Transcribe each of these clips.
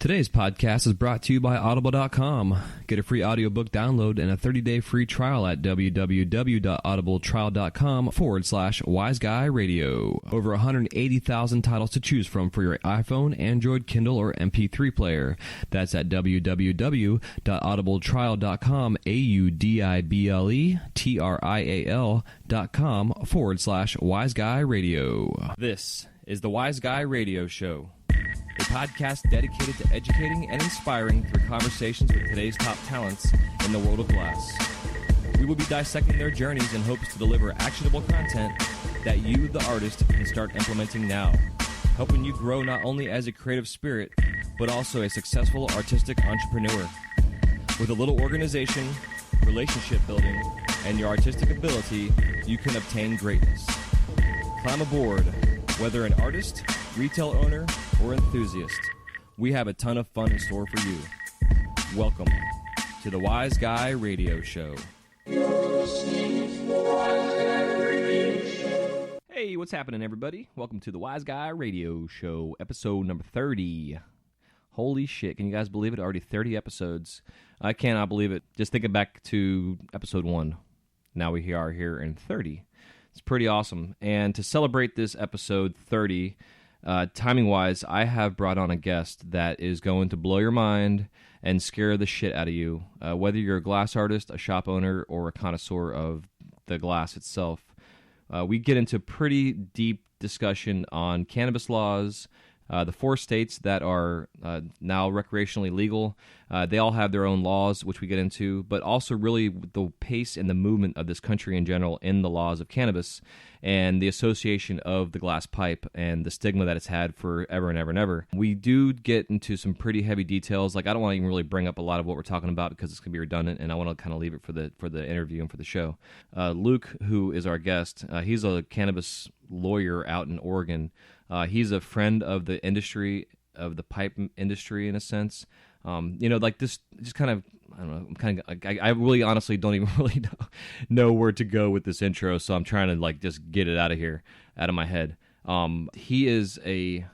Today's podcast is brought to you by Audible.com. Get a free audiobook download and a 30-day free trial at www.audibletrial.com/WiseGuyRadio. Over 180,000 titles to choose from for your iPhone, Android, Kindle, or MP3 player. That's at www.audibletrial.com, AUDIBLETRIAL.com/WiseGuyRadio. This is the Wise Guy Radio Show, a podcast dedicated to educating and inspiring through conversations with today's top talents in the world of glass. We will be dissecting their journeys in hopes to deliver actionable content that you, the artist, can start implementing now, helping you grow not only as a creative spirit, but also a successful artistic entrepreneur. With a little organization, relationship building, and your artistic ability, you can obtain greatness. Climb aboard, whether an artist, retail owner, or enthusiast. We have a ton of fun in store for you. Welcome to the Wise Guy Radio Show. Hey, what's happening, everybody? Welcome to the Wise Guy Radio Show, episode number 30. Holy shit, can you guys believe it? Already 30 episodes. I cannot believe it. Just thinking back to episode 1. Now we are here in 30. It's pretty awesome. And to celebrate this episode 30, timing-wise, I have brought on a guest that is going to blow your mind and scare the shit out of you, whether you're a glass artist, a shop owner, or a connoisseur of the glass itself. We get into pretty deep discussion on cannabis laws, the 4 states that are now recreationally legal. They all have their own laws, which we get into, but also really the pace and the movement of this country in general in the laws of cannabis and the association of the glass pipe and the stigma that it's had forever and ever and ever. We do get into some pretty heavy details. Like, I don't want to even really bring up a lot of what we're talking about because it's going to be redundant, and I want to kind of leave it for the interview and for the show. Luke, who is our guest, he's a cannabis lawyer out in Oregon. He's a friend of the industry, of the pipe industry in a sense. Like this, just kind of, I don't know, I really honestly don't even really know where to go with this intro, so I'm trying to like just get it out of here, out of my head. He is a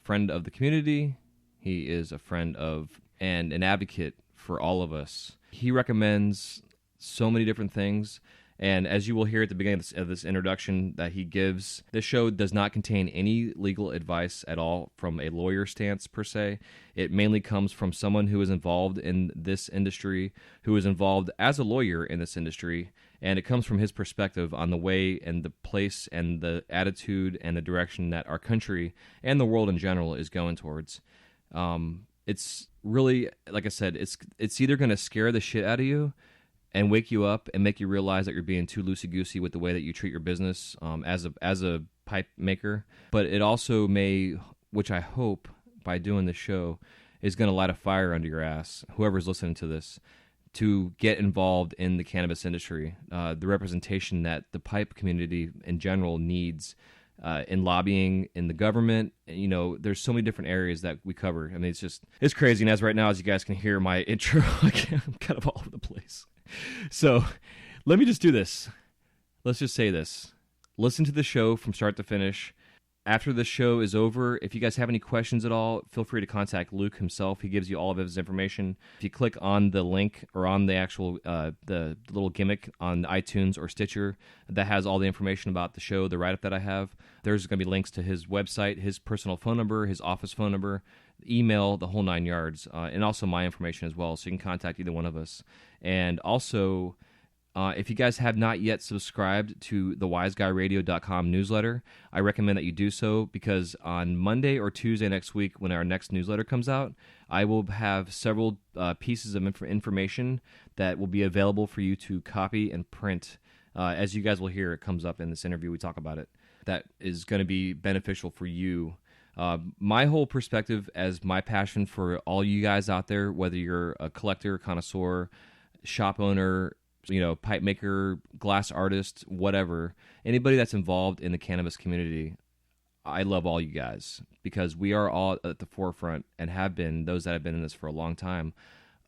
friend of the community. He is a friend of and an advocate for all of us. He recommends so many different things. And as you will hear at the beginning of this introduction that he gives, this show does not contain any legal advice at all from a lawyer stance per se. It mainly comes from someone who is involved in this industry, who is involved as a lawyer in this industry, and it comes from his perspective on the way and the place and the attitude and the direction that our country and the world in general is going towards. It's really, like I said, it's either going to scare the shit out of you and wake you up and make you realize that you're being too loosey-goosey with the way that you treat your business as a pipe maker. But it also may, which I hope by doing this show, is going to light a fire under your ass, whoever's listening to this, to get involved in the cannabis industry, the representation that the pipe community in general needs in lobbying, in the government. You know, there's so many different areas that we cover. I mean, it's crazy. And as right now, as you guys can hear my intro, I'm kind of all over the place. So let me just do this. Let's just say this. Listen to the show from start to finish. After the show is over, if you guys have any questions at all, feel free to contact Luke himself. He gives you all of his information. If you click on the link or on the actual the little gimmick on iTunes or Stitcher that has all the information about the show, the write-up that I have, there's going to be links to his website, his personal phone number, his office phone number, email, the whole 9 yards, and also my information as well, so you can contact either one of us. And also, if you guys have not yet subscribed to the WiseGuyRadio.com newsletter, I recommend that you do so, because on Monday or Tuesday next week, when our next newsletter comes out, I will have several pieces of information that will be available for you to copy and print. As you guys will hear, it comes up in this interview, we talk about it. That is going to be beneficial for you. My whole perspective, as my passion for all you guys out there, whether you're a collector, connoisseur, shop owner, pipe maker, glass artist, whatever, anybody that's involved in the cannabis community, I love all you guys, because we are all at the forefront and have been, those that have been in this for a long time,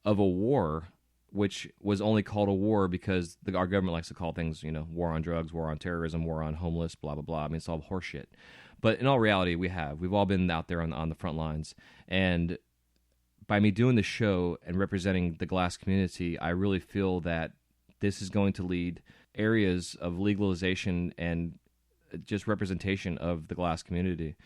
of a war, which was only called a war because our government likes to call things, war on drugs, war on terrorism, war on homeless, blah, blah, blah. I mean, it's all horseshit. But in all reality, we've all been out there on the front lines. And by me doing the show and representing the glass community, I really feel that this is going to lead areas of legalization and just representation of the glass community.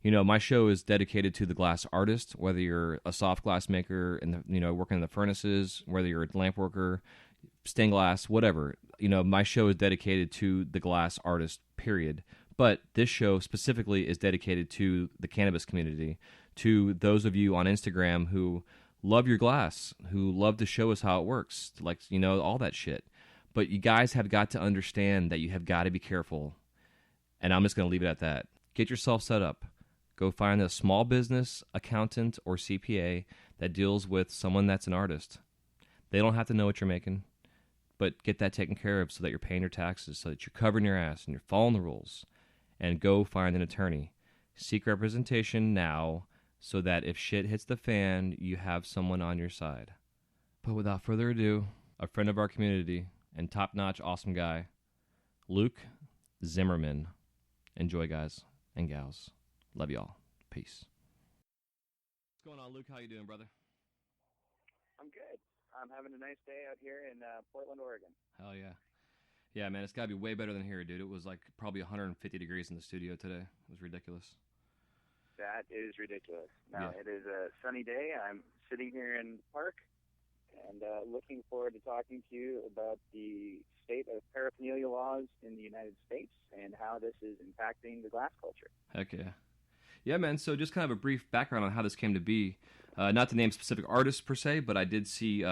You know, my show is dedicated to the glass artist, whether you're a soft glass maker and working in the furnaces, whether you're a lamp worker, stained glass, whatever. You know, my show is dedicated to the glass artist, period. But this show specifically is dedicated to the cannabis community, to those of you on Instagram who love your glass, who love to show us how it works, like, all that shit. But you guys have got to understand that you have got to be careful. And I'm just going to leave it at that. Get yourself set up. Go find a small business accountant or CPA that deals with someone that's an artist. They don't have to know what you're making, but get that taken care of so that you're paying your taxes, so that you're covering your ass and you're following the rules. And go find an attorney. Seek representation now so that if shit hits the fan, you have someone on your side. But without further ado, a friend of our community and top-notch awesome guy, Luke Zimmerman. Enjoy, guys and gals. Love y'all. Peace. What's going on, Luke? How you doing, brother? I'm good. I'm having a nice day out here in Portland, Oregon. Hell yeah. Yeah, man, it's got to be way better than here, dude. It was like probably 150 degrees in the studio today. It was ridiculous. That is ridiculous. Now, Yeah. It is a sunny day. I'm sitting here in the park and looking forward to talking to you about the state of paraphernalia laws in the United States and how this is impacting the glass culture. Heck yeah. Yeah, man, so just kind of a brief background on how this came to be. Not to name specific artists per se, but I did see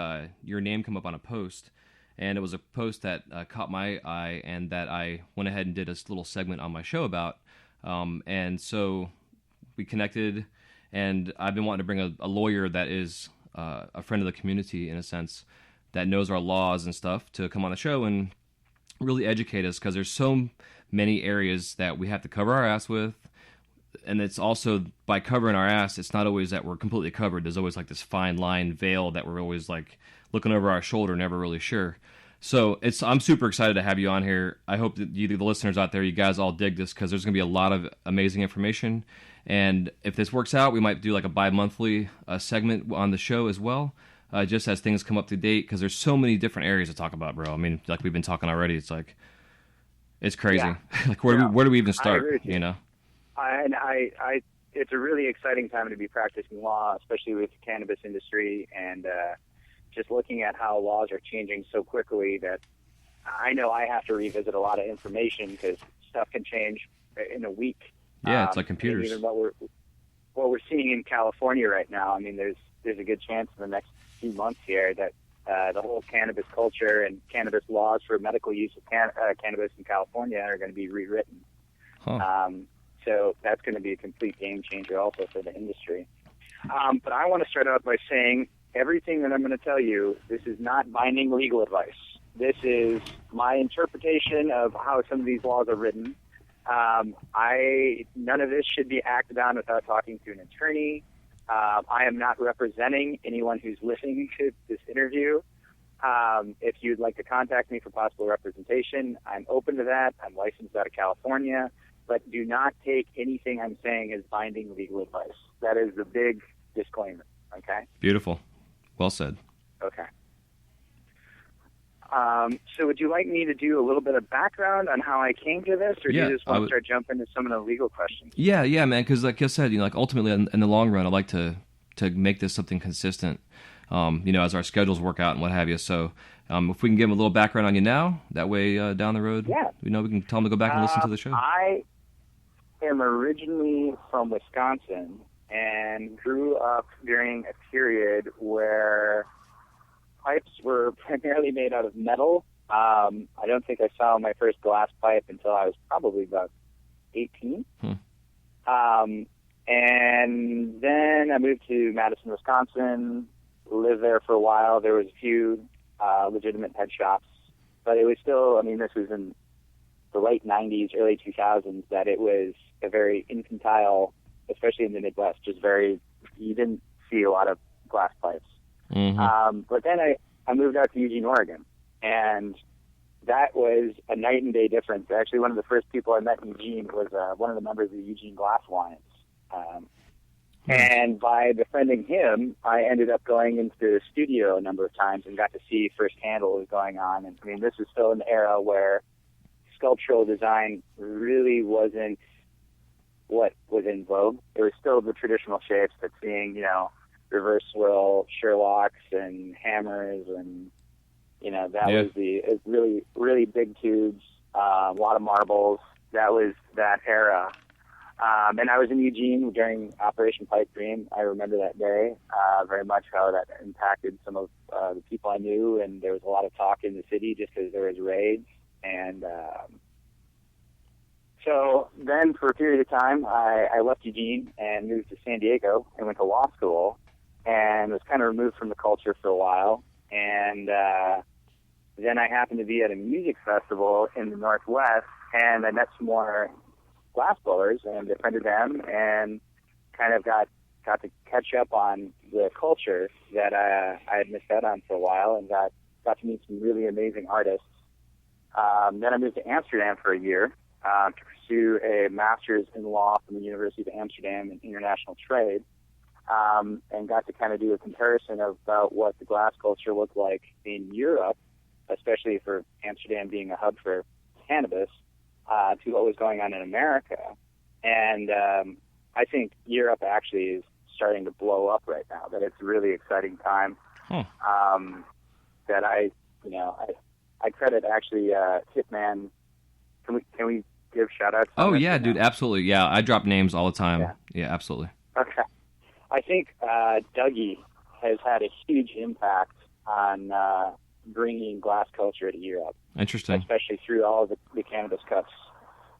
your name come up on a post, and it was a post that caught my eye and that I went ahead and did a little segment on my show about. And so we connected, and I've been wanting to bring a lawyer that is a friend of the community, in a sense, that knows our laws and stuff, to come on the show and really educate us, because there's so many areas that we have to cover our ass with. And it's also, by covering our ass, it's not always that we're completely covered. There's always like this fine line veil that we're always like looking over our shoulder, never really sure. So I'm super excited to have you on here. I hope that the listeners out there, you guys all dig this, because there's going to be a lot of amazing information. And if this works out, we might do like a bi-monthly segment on the show as well, just as things come up to date, because there's so many different areas to talk about, bro. I mean, like we've been talking already, it's crazy. Yeah. Like where do we even start, you know? It's a really exciting time to be practicing law, especially with the cannabis industry, and just looking at how laws are changing so quickly that I know I have to revisit a lot of information, because stuff can change in a week. Yeah, it's like computers. Even what we're seeing in California right now, I mean, there's a good chance in the next few months here that the whole cannabis culture and cannabis laws for medical use of cannabis in California are going to be rewritten. Huh. So that's going to be a complete game changer also for the industry. But I want to start out by saying everything that I'm going to tell you, this is not binding legal advice. This is my interpretation of how some of these laws are written. None of this should be acted on without talking to an attorney. I am not representing anyone who's listening to this interview. If you'd like to contact me for possible representation, I'm open to that. I'm licensed out of California. But do not take anything I'm saying as binding legal advice. That is the big disclaimer, okay? Beautiful. Well said. Okay. So would you like me to do a little bit of background on how I came to this, or do you just want to start jumping into some of the legal questions? Yeah, man, because like I said, like ultimately in the long run, I'd like to make this something consistent, as our schedules work out and what have you. So if we can give them a little background on you now, that way down the road, we can tell them to go back and listen to the show. I am originally from Wisconsin and grew up during a period where pipes were primarily made out of metal. I don't think I saw my first glass pipe until I was probably about 18. And then I moved to Madison, Wisconsin, lived there for a while. There was a few legitimate head shops, but it was still, this was in the late 90s, early 2000s, that it was a very infantile, especially in the Midwest, you didn't see a lot of glass pipes. Mm-hmm. But then I moved out to Eugene, Oregon, and that was a night and day difference. Actually, one of the first people I met in Eugene was one of the members of the Eugene Glass Alliance. And by befriending him, I ended up going into the studio a number of times and got to see firsthand what was going on. And I mean, this was still an era where sculptural design really wasn't what was in vogue. It was still the traditional shapes, but seeing, reverse swirl Sherlocks and hammers and, that was it really, really big tubes, a lot of marbles. That was that era. And I was in Eugene during Operation Pipe Dream. I remember that day very much, how that impacted some of the people I knew, and there was a lot of talk in the city just because there was raids. And so then for a period of time, I left Eugene and moved to San Diego and went to law school and was kind of removed from the culture for a while. And then I happened to be at a music festival in the Northwest, and I met some more glassblowers and befriended them and kind of got to catch up on the culture that I had missed out on for a while, and got to meet some really amazing artists. Then I moved to Amsterdam for a year to pursue a master's in law from the University of Amsterdam in international trade, and got to kind of do a comparison about what the glass culture looked like in Europe, especially for Amsterdam being a hub for cannabis, to what was going on in America. And I think Europe actually is starting to blow up right now, that it's a really exciting time. That I credit actually Hitman. Can we give shout-outs? Oh, yeah, dude, absolutely. Yeah, I drop names all the time. Yeah, absolutely. Okay. I think Dougie has had a huge impact on bringing glass culture to Europe. Interesting. Especially through all of the cannabis cups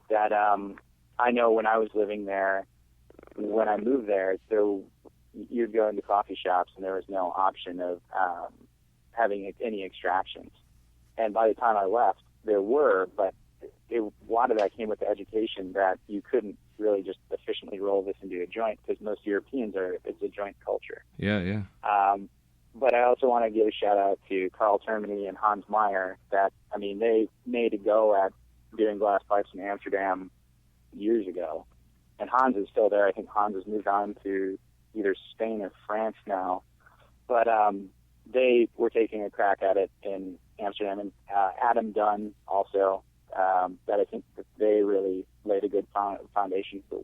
that I know when I was living there, when I moved there, you'd go into coffee shops and there was no option of having any extractions. And by the time I left, there were, but a lot of that came with the education that you couldn't really just efficiently roll this into a joint, because most Europeans it's a joint culture. Yeah. But I also want to give a shout out to Carl Termini and Hans Meyer that, they made a go at doing glass pipes in Amsterdam years ago. And Hans is still there. I think Hans has moved on to either Spain or France now. But they were taking a crack at it in Amsterdam. And Adam Dunn also, that I think that they really laid a good foundation for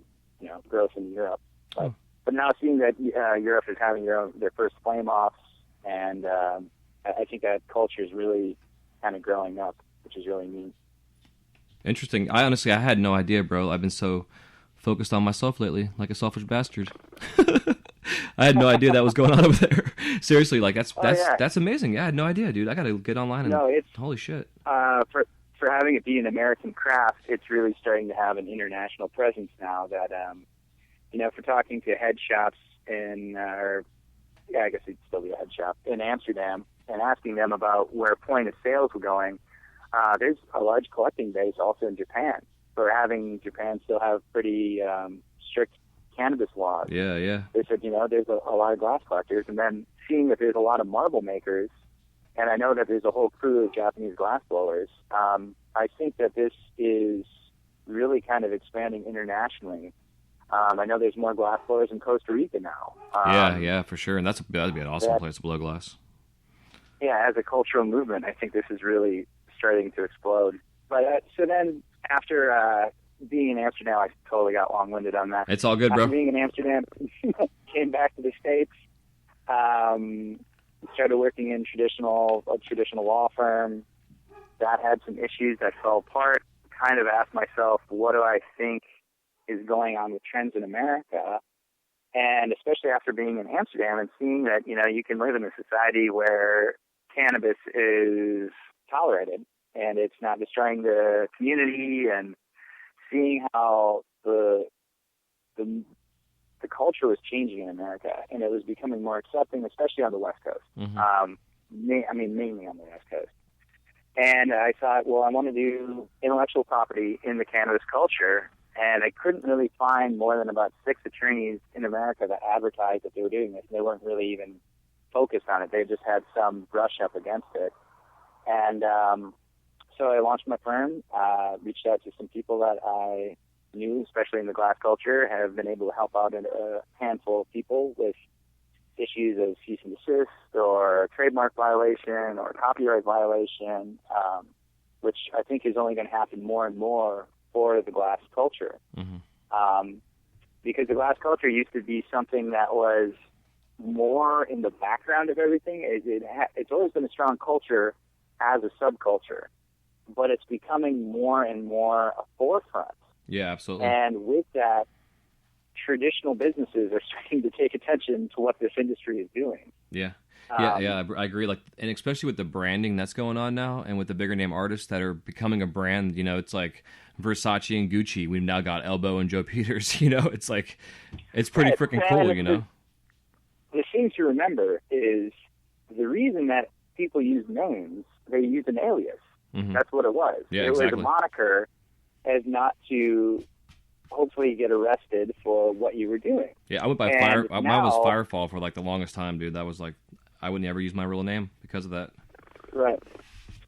growth in Europe. But now seeing that Europe is having their first flame-offs, and I think that culture is really kind of growing up, which is really neat. Interesting. I had no idea, bro. I've been so focused on myself lately, like a selfish bastard. I had no idea that was going on over there. Seriously, like that's amazing. Yeah, I had no idea, dude. I got to get online and holy shit. For having it be an American craft, it's really starting to have an international presence now. That if we're talking to head shops I guess it'd still be a head shop in Amsterdam, and asking them about where point of sales were going, there's a large collecting base also in Japan. For having Japan still have pretty strict cannabis laws. Yeah. They said, there's a lot of glass collectors, and then seeing that there's a lot of marble makers, and I know that there's a whole crew of Japanese glass blowers. I think that this is really kind of expanding internationally. I know there's more glass blowers in Costa Rica now. Yeah, for sure. And that'd be an awesome place to blow glass. Yeah, as a cultural movement, I think this is really starting to explode. But so then after being in Amsterdam, I totally got long-winded on that. It's all good, bro. After being in Amsterdam, came back to the States, started working in a traditional law firm. That had some issues that fell apart. Kind of asked myself, what do I think is going on with trends in America? And especially after being in Amsterdam and seeing that, you can live in a society where cannabis is tolerated and it's not destroying the community, and seeing how the culture was changing in America and it was becoming more accepting, especially on the West Coast. Mm-hmm. Mainly on the West Coast. And I thought, well, I want to do intellectual property in the cannabis culture. And I couldn't really find more than about 6 attorneys in America that advertised that they were doing this. They weren't really even focused on it. They just had some brush up against it. And so I launched my firm, reached out to some people that I new, especially in the glass culture, have been able to help out a handful of people with issues of cease and desist or trademark violation or copyright violation, which I think is only going to happen more and more for the glass culture. Because the glass culture used to be something that was more in the background of everything. It's always been a strong culture as a subculture, but it's becoming more and more a forefront. Yeah, absolutely. And with that, traditional businesses are starting to take attention to what this industry is doing. Yeah. I agree. Like, and especially with the branding that's going on now, and with the bigger name artists that are becoming a brand. It's like Versace and Gucci. We've now got Elbow and Joe Peters. It's like, it's pretty freaking cool. The thing to remember is the reason that people use names, they use an alias. That's what it was. Yeah, it was a moniker as not to hopefully get arrested for what you were doing. Yeah, I went by Fire. Mine was Firefall for like the longest time, dude. That was like, I would never use my real name because of that. Right.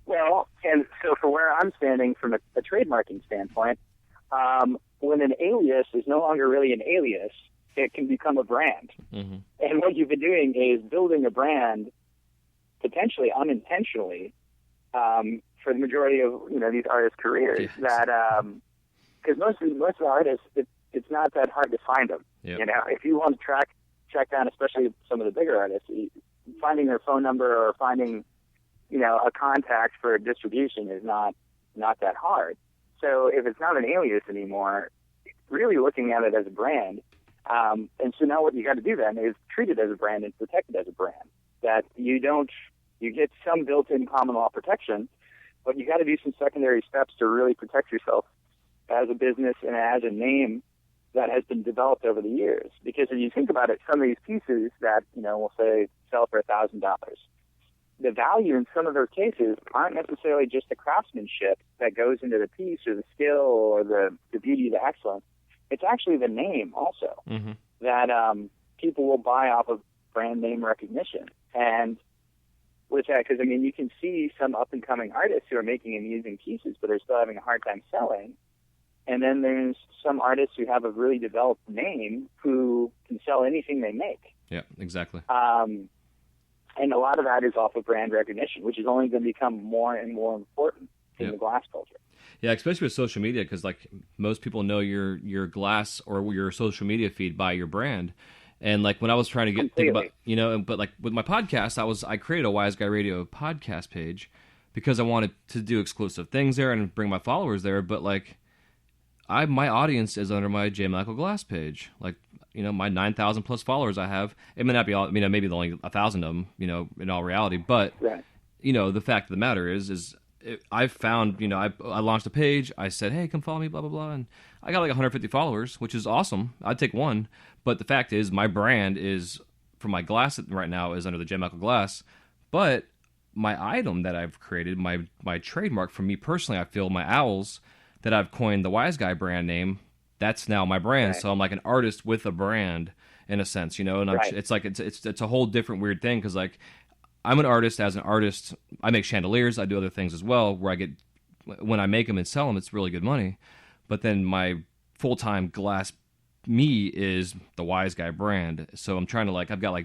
Well, and so for where I'm standing from a trademarking standpoint, when an alias is no longer really an alias, it can become a brand. And what you've been doing is building a brand, potentially unintentionally, for the majority of these artists' careers. That because most of the artists, it's not that hard to find them. Yep. If you want to track down, especially some of the bigger artists, finding their phone number or finding a contact for distribution is not that hard. So if it's not an alias anymore, really looking at it as a brand. And so now what you got to do then is treat it as a brand and protect it as a brand. That you get some built-in common law protection, but you got to do some secondary steps to really protect yourself as a business and as a name that has been developed over the years. Because if you think about it, some of these pieces that, we'll say sell for $1,000, the value in some of those cases aren't necessarily just the craftsmanship that goes into the piece or the skill or the beauty, the excellence. It's actually the name also that people will buy off of brand name recognition. And with that, because, you can see some up-and-coming artists who are making amusing pieces, but they're still having a hard time selling. And then there's some artists who have a really developed name who can sell anything they make. Yeah, exactly. And a lot of that is off of brand recognition, which is only going to become more and more important in the glass culture. Yeah, especially with social media, because like most people know your glass or your social media feed by your brand. And like when I was trying to think about, but like with my podcast, I created a Wise Guy Radio podcast page because I wanted to do exclusive things there and bring my followers there. But like, my audience is under my J.Michael Glass page. Like, my 9,000 plus followers I have. It may not be all, maybe only 1,000 of them, in all reality. But, the fact of the matter is I've found, I launched a page. I said, hey, come follow me, blah, blah, blah. And I got like 150 followers, which is awesome. I'd take one. But the fact is, my brand is, for my glass right now, is under the J.Michael Glass. But my item that I've created, my trademark for me personally, I feel my owls that I've coined the Wise Guy brand name, that's now my brand. Right. So I'm like an artist with a brand in a sense, and it's like it's a whole different weird thing because like I'm an artist. As an artist, I make chandeliers. I do other things as well where when I make them and sell them, it's really good money. But then my full-time glass me is the Wise Guy brand. So I'm trying to I've got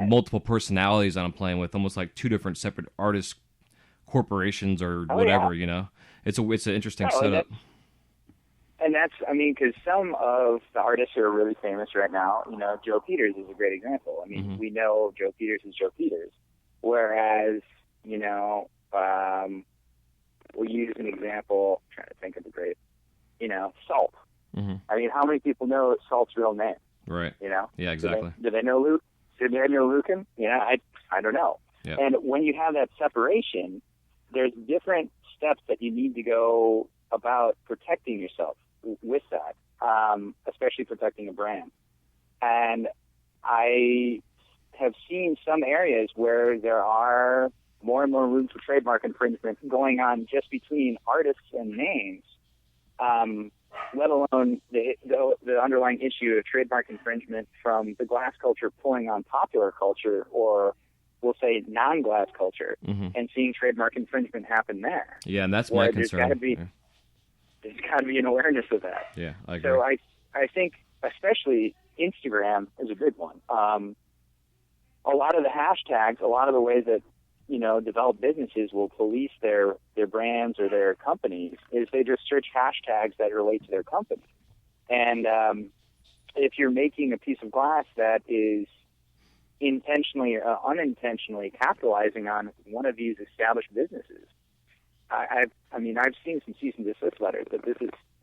multiple personalities that I'm playing with, almost like two different separate artist corporations or whatever. It's an interesting setup. And that's, because some of the artists who are really famous right now, Joe Peters is a great example. We know Joe Peters is Joe Peters. Whereas, we'll use an example, I'm trying to think of the great, Salt. How many people know Salt's real name? Right. Yeah, exactly. Do they know Luke? Did they know Lucan? I don't know. Yeah. And when you have that separation, there's different steps that you need to go about protecting yourself with that, especially protecting a brand. And I have seen some areas where there are more and more rooms for trademark infringement going on just between artists and names, let alone the underlying issue of trademark infringement from the glass culture pulling on popular culture, or we'll say non-glass culture, and seeing trademark infringement happen there. Yeah, and that's my concern. There's got to be an awareness of that. Yeah, I agree. So I think especially Instagram is a big one. A lot of the hashtags, a lot of the ways that, developed businesses will police their brands or their companies is they just search hashtags that relate to their company. And if you're making a piece of glass that is intentionally or unintentionally capitalizing on one of these established businesses, I've seen some cease and desist letters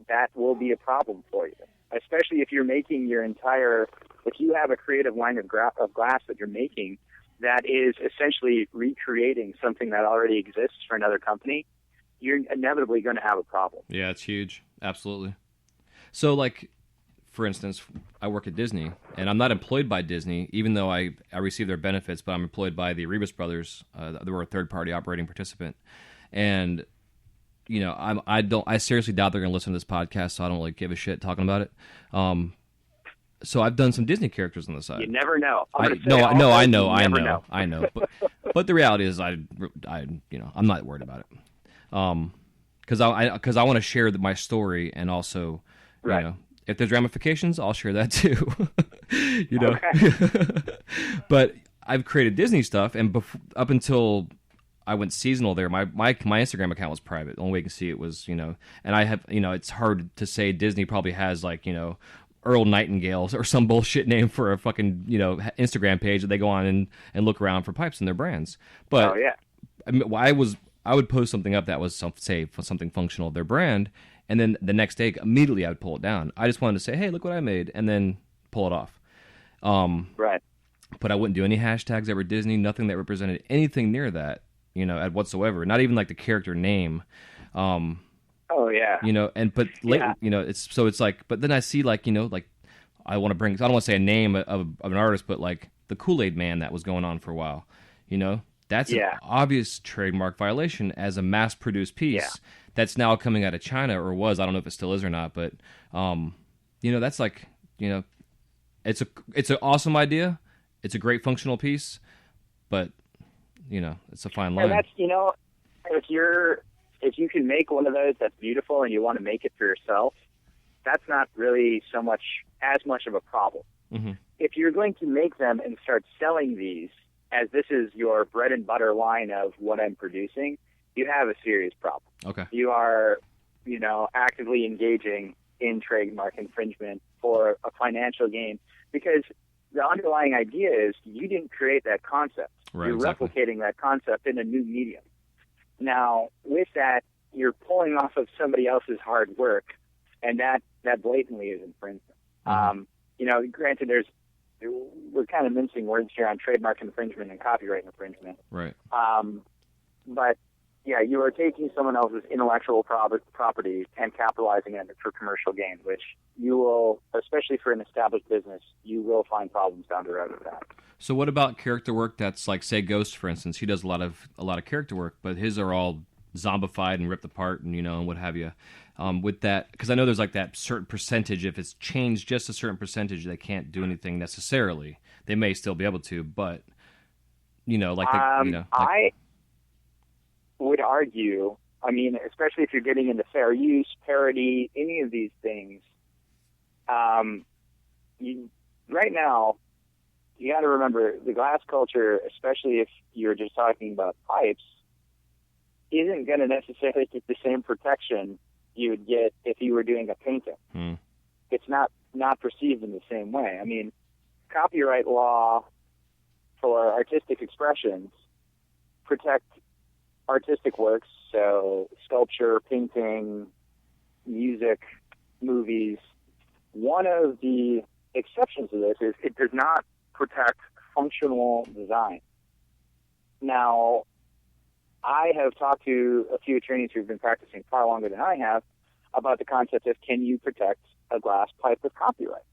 that will be a problem for you, especially if you're making if you have a creative line of glass that you're making that is essentially recreating something that already exists for another company, you're inevitably going to have a problem. Yeah, it's huge. Absolutely. So, like, for instance, I work at Disney, and I'm not employed by Disney, even though I receive their benefits, but I'm employed by the Rebus brothers. They were a third-party operating participant. And, I seriously doubt they're going to listen to this podcast, so I don't really give a shit talking about it. So I've done some Disney characters on the side. You never know. I know. But the reality is, I'm not worried about it. Because I want to share my story, and also, right. If there's ramifications, I'll share that too. Okay. But I've created Disney stuff, and up until I went seasonal there, my Instagram account was private. The only way you can see it was, and I have, it's hard to say Disney probably has Earl Nightingale or some bullshit name for a fucking, Instagram page that they go on and look around for pipes in their brands. But I would post something up that was something functional of their brand, and then the next day immediately I would pull it down. I just wanted to say, hey, look what I made, and then pull it off. Right. But I wouldn't do any hashtags that were Disney, nothing that represented anything near that, whatsoever. Not even like the character name. Oh yeah. But then I see I want to bring, I don't want to say a name of an artist, but like the Kool-Aid Man that was going on for a while, that's an obvious trademark violation as a mass-produced piece that's now coming out of China, or was, I don't know if it still is or not, but that's like, it's an awesome idea, it's a great functional piece, but it's a fine line. And that's, if you can make one of those that's beautiful and you want to make it for yourself, that's not really as much of a problem. Mm-hmm. If you're going to make them and start selling these as this is your bread and butter line of what I'm producing, you have a serious problem. Okay. You are, actively engaging in trademark infringement for a financial gain, because the underlying idea is you didn't create that concept. Right, you're exactly. replicating that concept in a new medium. Now, with that, you're pulling off of somebody else's hard work, and that blatantly is infringement. Mm-hmm. Granted, we're kind of mincing words here on trademark infringement and copyright infringement. Right. But yeah, you are taking someone else's intellectual property and capitalizing it for commercial gain, which you will, especially for an established business, you will find problems down the road with that. So what about character work that's like, say, Ghost, for instance? He does a lot of character work, but his are all zombified and ripped apart and, and what have you. With that, because I know there's like that certain percentage, if it's changed just a certain percentage, they can't do anything necessarily. They may still be able to, but, I would argue, especially if you're getting into fair use, parody, any of these things, right now, you got to remember the glass culture, especially if you're just talking about pipes, isn't going to necessarily get the same protection you would get if you were doing a painting. It's not perceived in the same way. Copyright law for artistic expressions protect artistic works, so sculpture, painting, music, movies. One of the exceptions to this is it does not protect functional design. Now, I have talked to a few attorneys who've been practicing far longer than I have about the concept of, can you protect a glass pipe with copyright?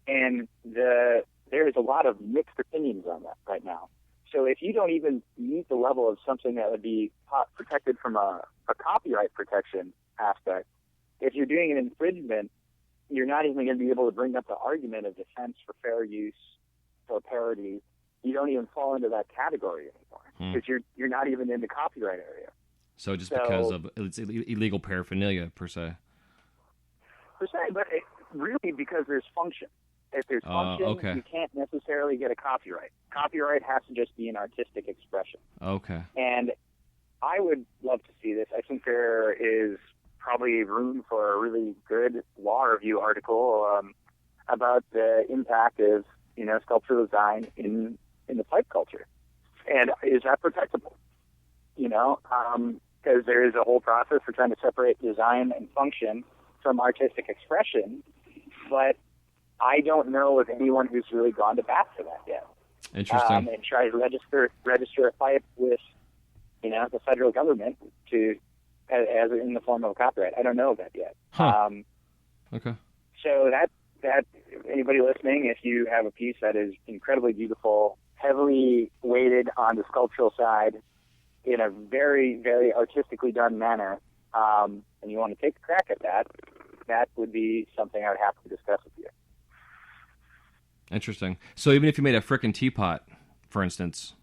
And there is a lot of mixed opinions on that right now. So if you don't even meet the level of something that would be protected from a copyright protection aspect, if you're doing an infringement, you're not even going to be able to bring up the argument of defense for fair use or parody. You don't even fall into that category anymore because you're not even in the copyright area. So just because of it's illegal paraphernalia per se. Per se, but really because there's function. If there's function, you can't necessarily get a copyright. Copyright has to just be an artistic expression. Okay. And I would love to see this. I think there is probably room for a really good law review article about the impact of, sculptural design in the pipe culture. And is that protectable? Because there is a whole process for trying to separate design and function from artistic expression, but I don't know of anyone who's really gone to bat for that yet. Interesting. And try to register a pipe with, the federal government as in the form of a copyright. I don't know of that yet. Huh. Okay. So that anybody listening, if you have a piece that is incredibly beautiful, heavily weighted on the sculptural side in a very, very artistically done manner, and you want to take a crack at that would be something I would have to discuss with you. Interesting. So even if you made a frickin' teapot, for instance,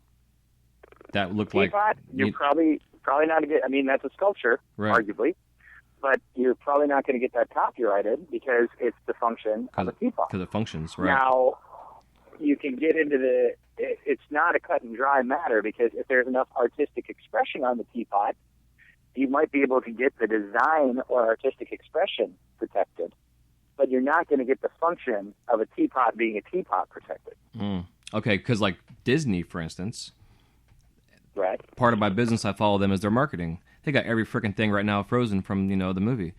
that looked teapot, you're probably not going to get, that's a sculpture, right, arguably, but you're probably not going to get that copyrighted because it's the function of a teapot. Because it functions, right. Now, you can get into it's not a cut and dry matter because if there's enough artistic expression on the teapot, you might be able to get the design or artistic expression protected, but you're not going to get the function of a teapot being a teapot protected. Okay, because like Disney, for instance, right? Part of my business, I follow them as their marketing. They got every freaking thing right now frozen from, the movie.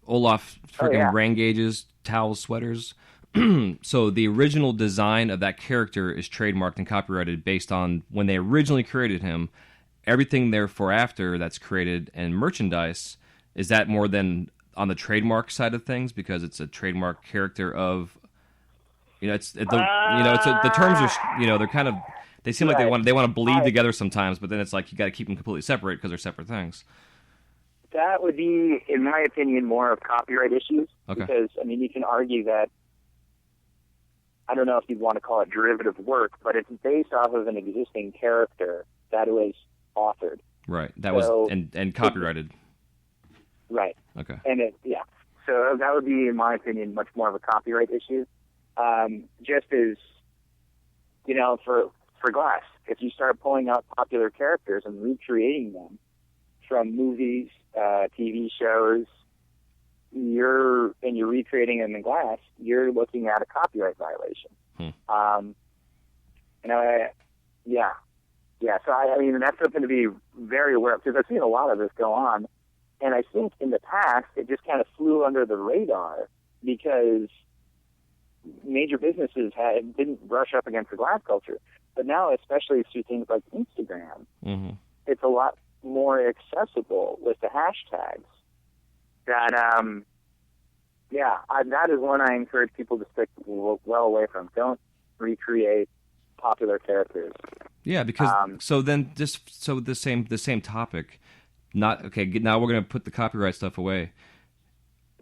Olaf freaking rain gauges, towels, sweaters. So the original design of that character is trademarked and copyrighted based on when they originally created him. Everything therefore after that's created and merchandise, is that more than on the trademark side of things because it's a trademark character of, the terms are, they're kind of, they seem like they want to bleed together sometimes, but then it's like you got to keep them completely separate because they're separate things. That would be, in my opinion, more of copyright issues. Okay. Because you can argue that, I don't know if you'd want to call it derivative work, but it's based off of an existing character that was authored. Right. That was and copyrighted. Right. Okay. And so that would be, in my opinion, much more of a copyright issue. Just as, for glass, if you start pulling out popular characters and recreating them from movies, TV shows, you're recreating them in glass, you're looking at a copyright violation. So that's something to be very aware of because I've seen a lot of this go on, and I think in the past it just kind of flew under the radar because major businesses didn't brush up against the glass culture, but now especially through things like Instagram, it's a lot more accessible with the hashtags. That that is one I encourage people to stick well away from. Don't recreate popular characters. Yeah, because the same topic. Not okay. Now we're gonna put the copyright stuff away.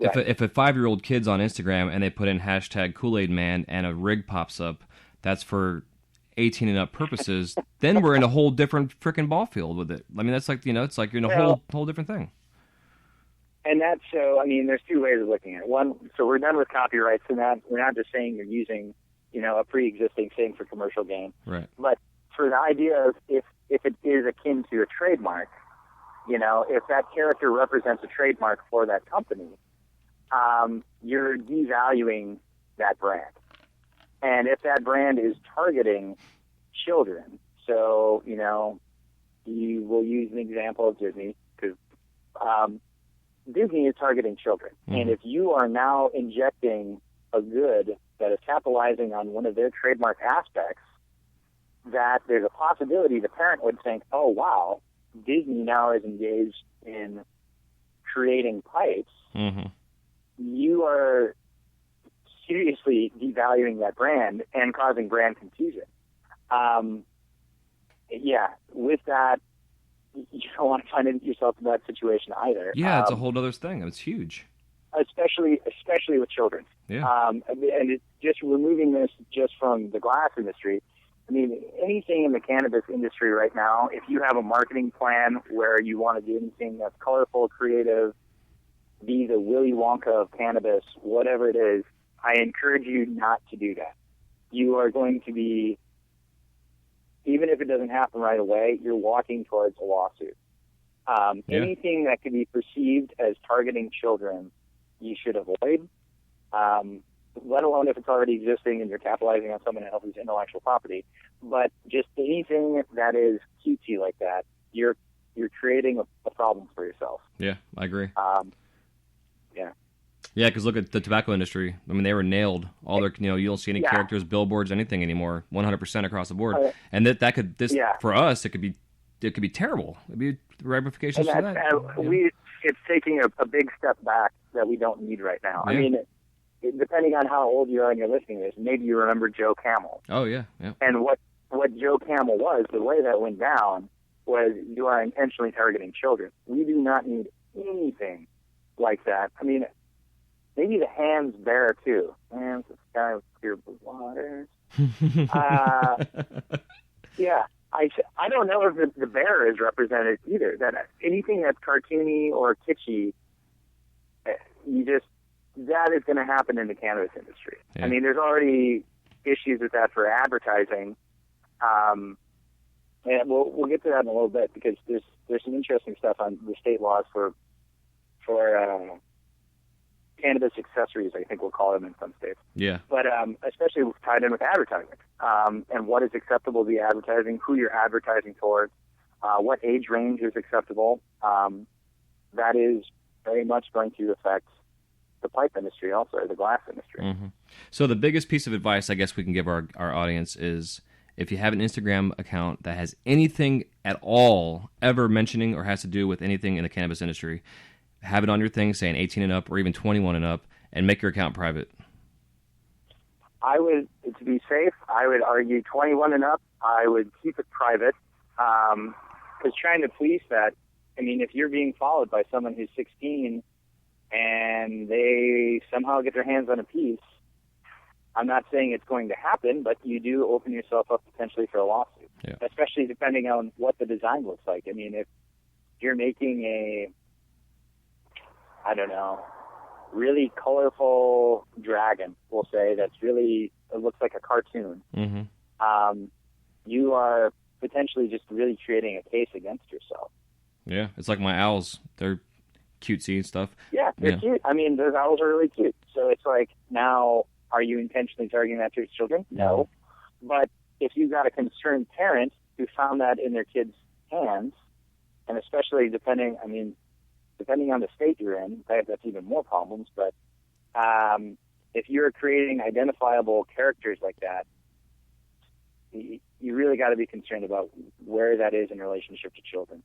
Right. If a 5-year-old kid's on Instagram and they put in hashtag Kool-Aid Man and a rig pops up, that's for 18 and up purposes. Then we're in a whole different freaking ball field with it. That's like it's like you're in a whole different thing. And that's there's two ways of looking at it. One, so we're done with copyrights, and that we're not just saying you're using, a pre-existing thing for commercial gain. Right. But for the idea of if it is akin to a trademark, if that character represents a trademark for that company, you're devaluing that brand. And if that brand is targeting children, so, you will use an example of Disney, because Disney is targeting children. And if you are now injecting a good that is capitalizing on one of their trademark aspects, that there's a possibility the parent would think, oh, wow, Disney now is engaged in creating pipes. You are seriously devaluing that brand and causing brand confusion. With that, you don't want to find yourself in that situation either. Yeah, it's a whole other thing. It's huge. Especially with children. Yeah. And it's just removing this just from the glass industry, I mean, anything in the cannabis industry right now, if you have a marketing plan where you want to do anything that's colorful, creative, be the Willy Wonka of cannabis, whatever it is, I encourage you not to do that. You are going to be, even if it doesn't happen right away, you're walking towards a lawsuit. Anything that could be perceived as targeting children, you should avoid, let alone if it's already existing and you're capitalizing on someone else's intellectual property. But just anything that is cutesy like that, you're creating a problem for yourself. Yeah, I agree. Yeah. Yeah, because look at the tobacco industry. I mean, they were nailed. All their, you don't see any characters, billboards, anything anymore. 100% across the board. And that could for us, it could be terrible. It'd be ramifications for that. It's taking a big step back that we don't need right now. Yeah. I mean, depending on how old you are and you're listening to this, maybe you remember Joe Camel. Oh yeah. And what Joe Camel was, the way that went down was you are intentionally targeting children. We do not need anything like that. I mean, maybe the hands bear too. Hands of sky with clear blue waters. Yeah. I don't know if the bear is represented either. That anything that's cartoony or kitschy, that is going to happen in the cannabis industry. Yeah. I mean, there's already issues with that for advertising, and we'll get to that in a little bit because there's some interesting stuff on the state laws for cannabis accessories, I think we'll call them in some states. Yeah. But especially tied in with advertising, and what is acceptable to be advertising, who you're advertising towards, what age range is acceptable. That is very much going to affect the pipe industry also, or the glass industry. Mm-hmm. So the biggest piece of advice I guess we can give our audience is if you have an Instagram account that has anything at all ever mentioning or has to do with anything in the cannabis industry, have it on your thing saying 18 and up or even 21 and up, and make your account private. To be safe, I would argue 21 and up, I would keep it private, because trying to police that, I mean, if you're being followed by someone who's 16 and they somehow get their hands on a piece, I'm not saying it's going to happen, but you do open yourself up potentially for a lawsuit, especially depending on what the design looks like. I mean, if you're making really colorful dragon, we'll say, it looks like a cartoon. Mm-hmm. You are potentially just really creating a case against yourself. Yeah, it's like my owls. They're cutesy and stuff. Yeah, they're cute. I mean, those owls are really cute. So it's like, now, are you intentionally targeting that to your children? No. But if you've got a concerned parent who found that in their kid's hands, and especially depending on the state you're in, that's even more problems. But if you're creating identifiable characters like that, you really got to be concerned about where that is in relationship to children.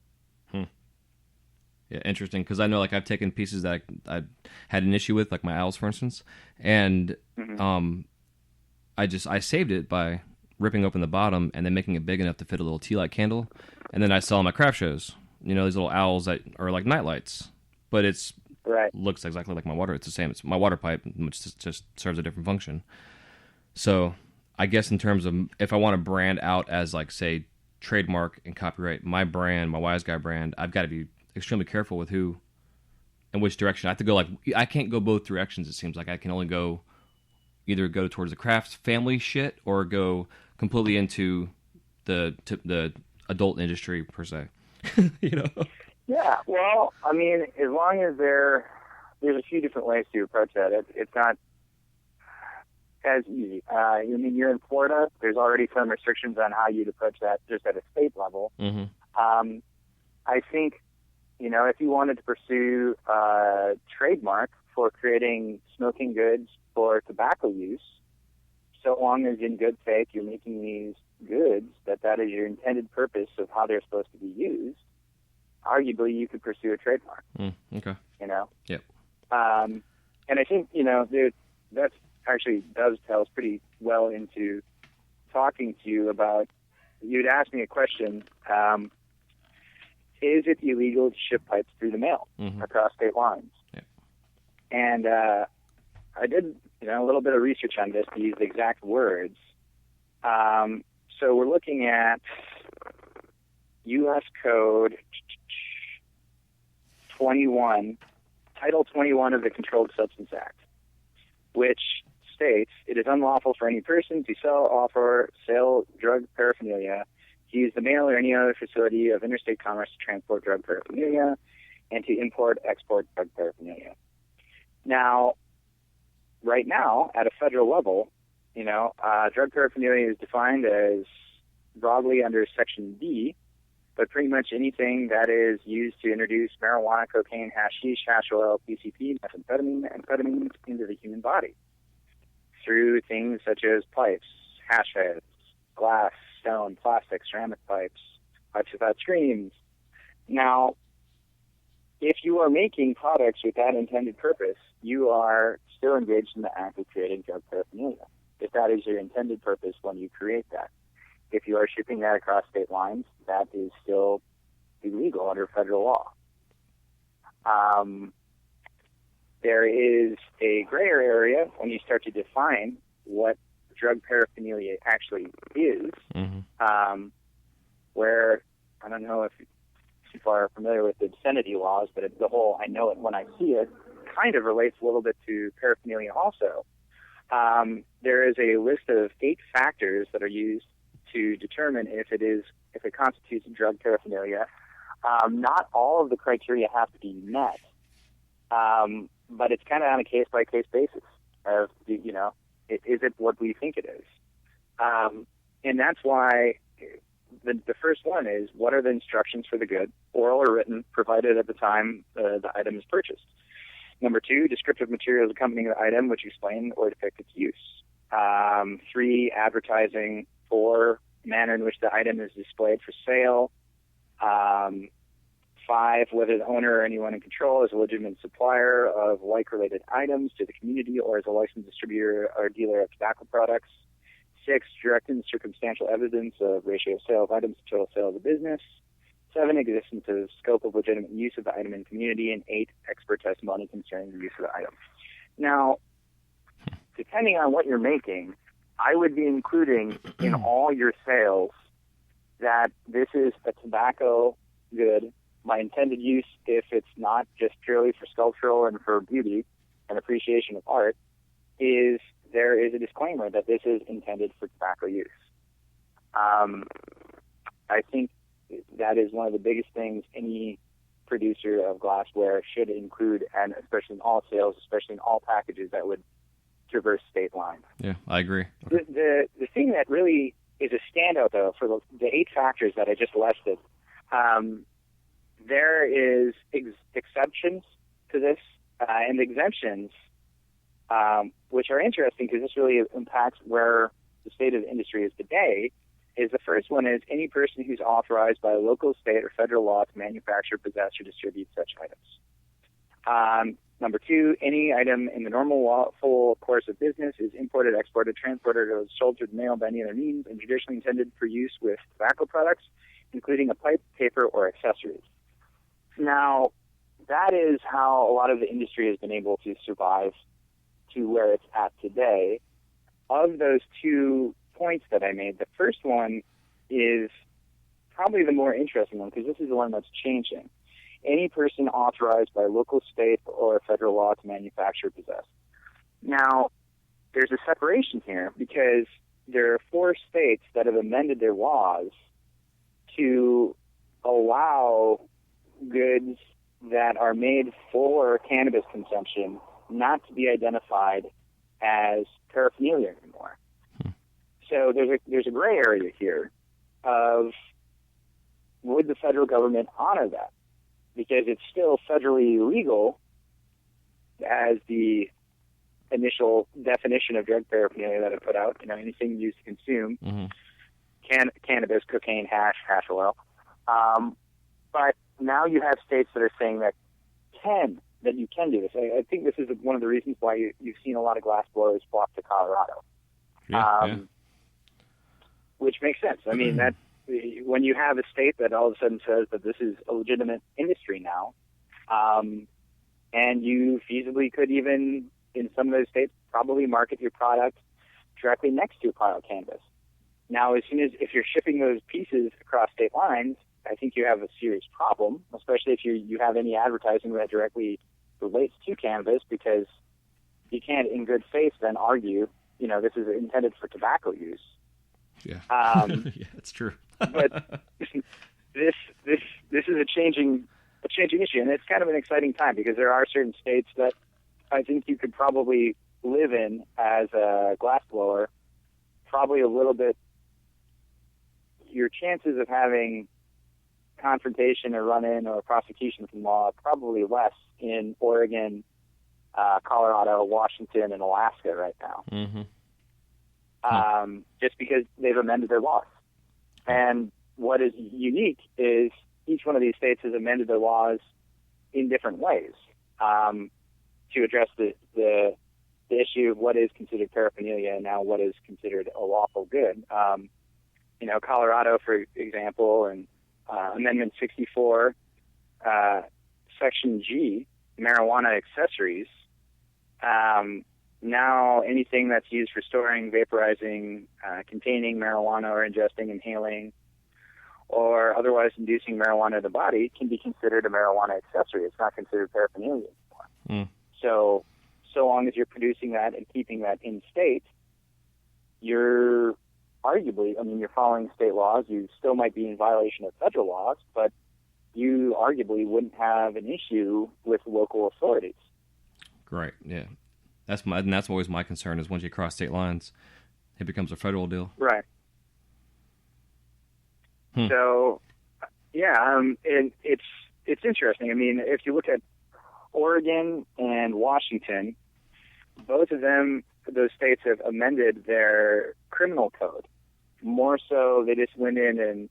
Yeah, interesting, because I know, like, I've taken pieces that I had an issue with, like my owls, for instance, and I saved it by ripping open the bottom and then making it big enough to fit a little tea light candle, and then I sell them at craft shows. These little owls that are like night lights, but looks exactly like my water. It's the same. It's my water pipe, which just serves a different function. So I guess in terms of if I want to brand out as, like, say, trademark and copyright my brand, my Wise Guy brand, I've got to be extremely careful with who and which direction. I have to go, I can't go both directions. It seems like I can only either go towards the craft family shit or go completely into the adult industry per se. Yeah, well, I mean, as long as there's a few different ways to approach that. It's not as easy. You're in Florida. There's already some restrictions on how you'd approach that just at a state level. Mm-hmm. I think, if you wanted to pursue a trademark for creating smoking goods for tobacco use, so long as in good faith you're making these goods, that is your intended purpose of how they're supposed to be used, arguably you could pursue a trademark. Okay. Yep. And I think, that actually dovetails pretty well into talking to you about, you'd ask me a question, is it illegal to ship pipes through the mail across state lines? Yep. And I did, a little bit of research on this, to use the exact words. So we're looking at U.S. Code 21, Title 21 of the Controlled Substance Act, which states it is unlawful for any person to sell, offer, sell drug paraphernalia, to use the mail or any other facility of interstate commerce to transport drug paraphernalia, and to import, export drug paraphernalia. Now, right now, at a federal level, drug paraphernalia is defined as broadly under Section D, but pretty much anything that is used to introduce marijuana, cocaine, hashish, hash oil, PCP, methamphetamine, and amphetamines into the human body through things such as pipes, hash heads, glass, stone, plastic, ceramic pipes, pipes without screens. Now, if you are making products with that intended purpose, you are still engaged in the act of creating drug paraphernalia, if that is your intended purpose when you create that. If you are shipping that across state lines, that is still illegal under federal law. There is a grayer area when you start to define what drug paraphernalia actually is, where, I don't know if people are familiar with the obscenity laws, but the whole I know it when I see it kind of relates a little bit to paraphernalia also. There is a list of 8 factors that are used to determine if it constitutes drug paraphernalia. Not all of the criteria have to be met, but it's kind of on a case-by-case basis of, is it what we think it is? And that's why the first one is, what are the instructions for the good, oral or written, provided at the time the item is purchased? Number 2, descriptive materials accompanying the item which explain or depict its use. 3, advertising. 4, manner in which the item is displayed for sale. 5, whether the owner or anyone in control is a legitimate supplier of like-related items to the community or is a licensed distributor or dealer of tobacco products. 6, direct and circumstantial evidence of ratio of sale of items to total sale of the business. 7, existence of scope of legitimate use of the item in community. And 8, expert testimony concerning the use of the item. Now, depending on what you're making, I would be including in all your sales that this is a tobacco good. My intended use, if it's not just purely for sculptural and for beauty and appreciation of art, is there is a disclaimer that this is intended for tobacco use. I think that is one of the biggest things any producer of glassware should include, and especially in all sales, especially in all packages that would traverse state lines. Yeah, I agree. The thing that really is a standout, though, for the 8 factors that I just listed, there is exceptions to this, and exemptions, which are interesting because this really impacts where the state of the industry is today. Is the first one is any person who's authorized by a local, state, or federal law to manufacture, possess, or distribute such items. Number 2, any item in the normal lawful course of business is imported, exported, transported, or sold through the mail by any other means and traditionally intended for use with tobacco products, including a pipe, paper, or accessories. Now, that is how a lot of the industry has been able to survive to where it's at today. Of those 2 points that I made, the first one is probably the more interesting one because this is the one that's changing. Any person authorized by local, state, or federal law to manufacture, possess. Now, there's a separation here because there are 4 states that have amended their laws to allow goods that are made for cannabis consumption not to be identified as paraphernalia anymore. So there's a gray area here of would the federal government honor that? Because it's still federally illegal as the initial definition of drug paraphernalia that I put out, anything used to consume cannabis, cocaine, hash oil. But now you have states that are saying that you can do this. I think this is one of the reasons why you've seen a lot of glass blowers flock to Colorado. Which makes sense. I mean, that when you have a state that all of a sudden says that this is a legitimate industry now, and you feasibly could even, in some of those states, probably market your product directly next to a pile of cannabis. Now, if you're shipping those pieces across state lines, I think you have a serious problem, especially if you have any advertising that directly relates to cannabis, because you can't, in good faith, then argue, this is intended for tobacco use. Yeah, yeah, that's true. But this is a changing issue, and it's kind of an exciting time because there are certain states that I think you could probably live in as a glassblower, probably a little bit. Your chances of having confrontation or run-in or prosecution from law are probably less in Oregon, Colorado, Washington, and Alaska right now. Mm-hmm. Just because they've amended their laws. And what is unique is each one of these states has amended their laws in different ways to address the issue of what is considered paraphernalia and now what is considered a lawful good. Colorado, for example, and Amendment 64, Section G, marijuana accessories. Now anything that's used for storing, vaporizing, containing marijuana or ingesting, inhaling, or otherwise inducing marijuana to the body can be considered a marijuana accessory. It's not considered paraphernalia anymore. So long as you're producing that and keeping that in state, you're arguably, you're following state laws. You still might be in violation of federal laws, but you arguably wouldn't have an issue with local authorities. Great, yeah. That's always my concern is once you cross state lines, it becomes a federal deal. Right. So, yeah, and it's interesting. If you look at Oregon and Washington, both of them, those states have amended their criminal code. More so, they just went in and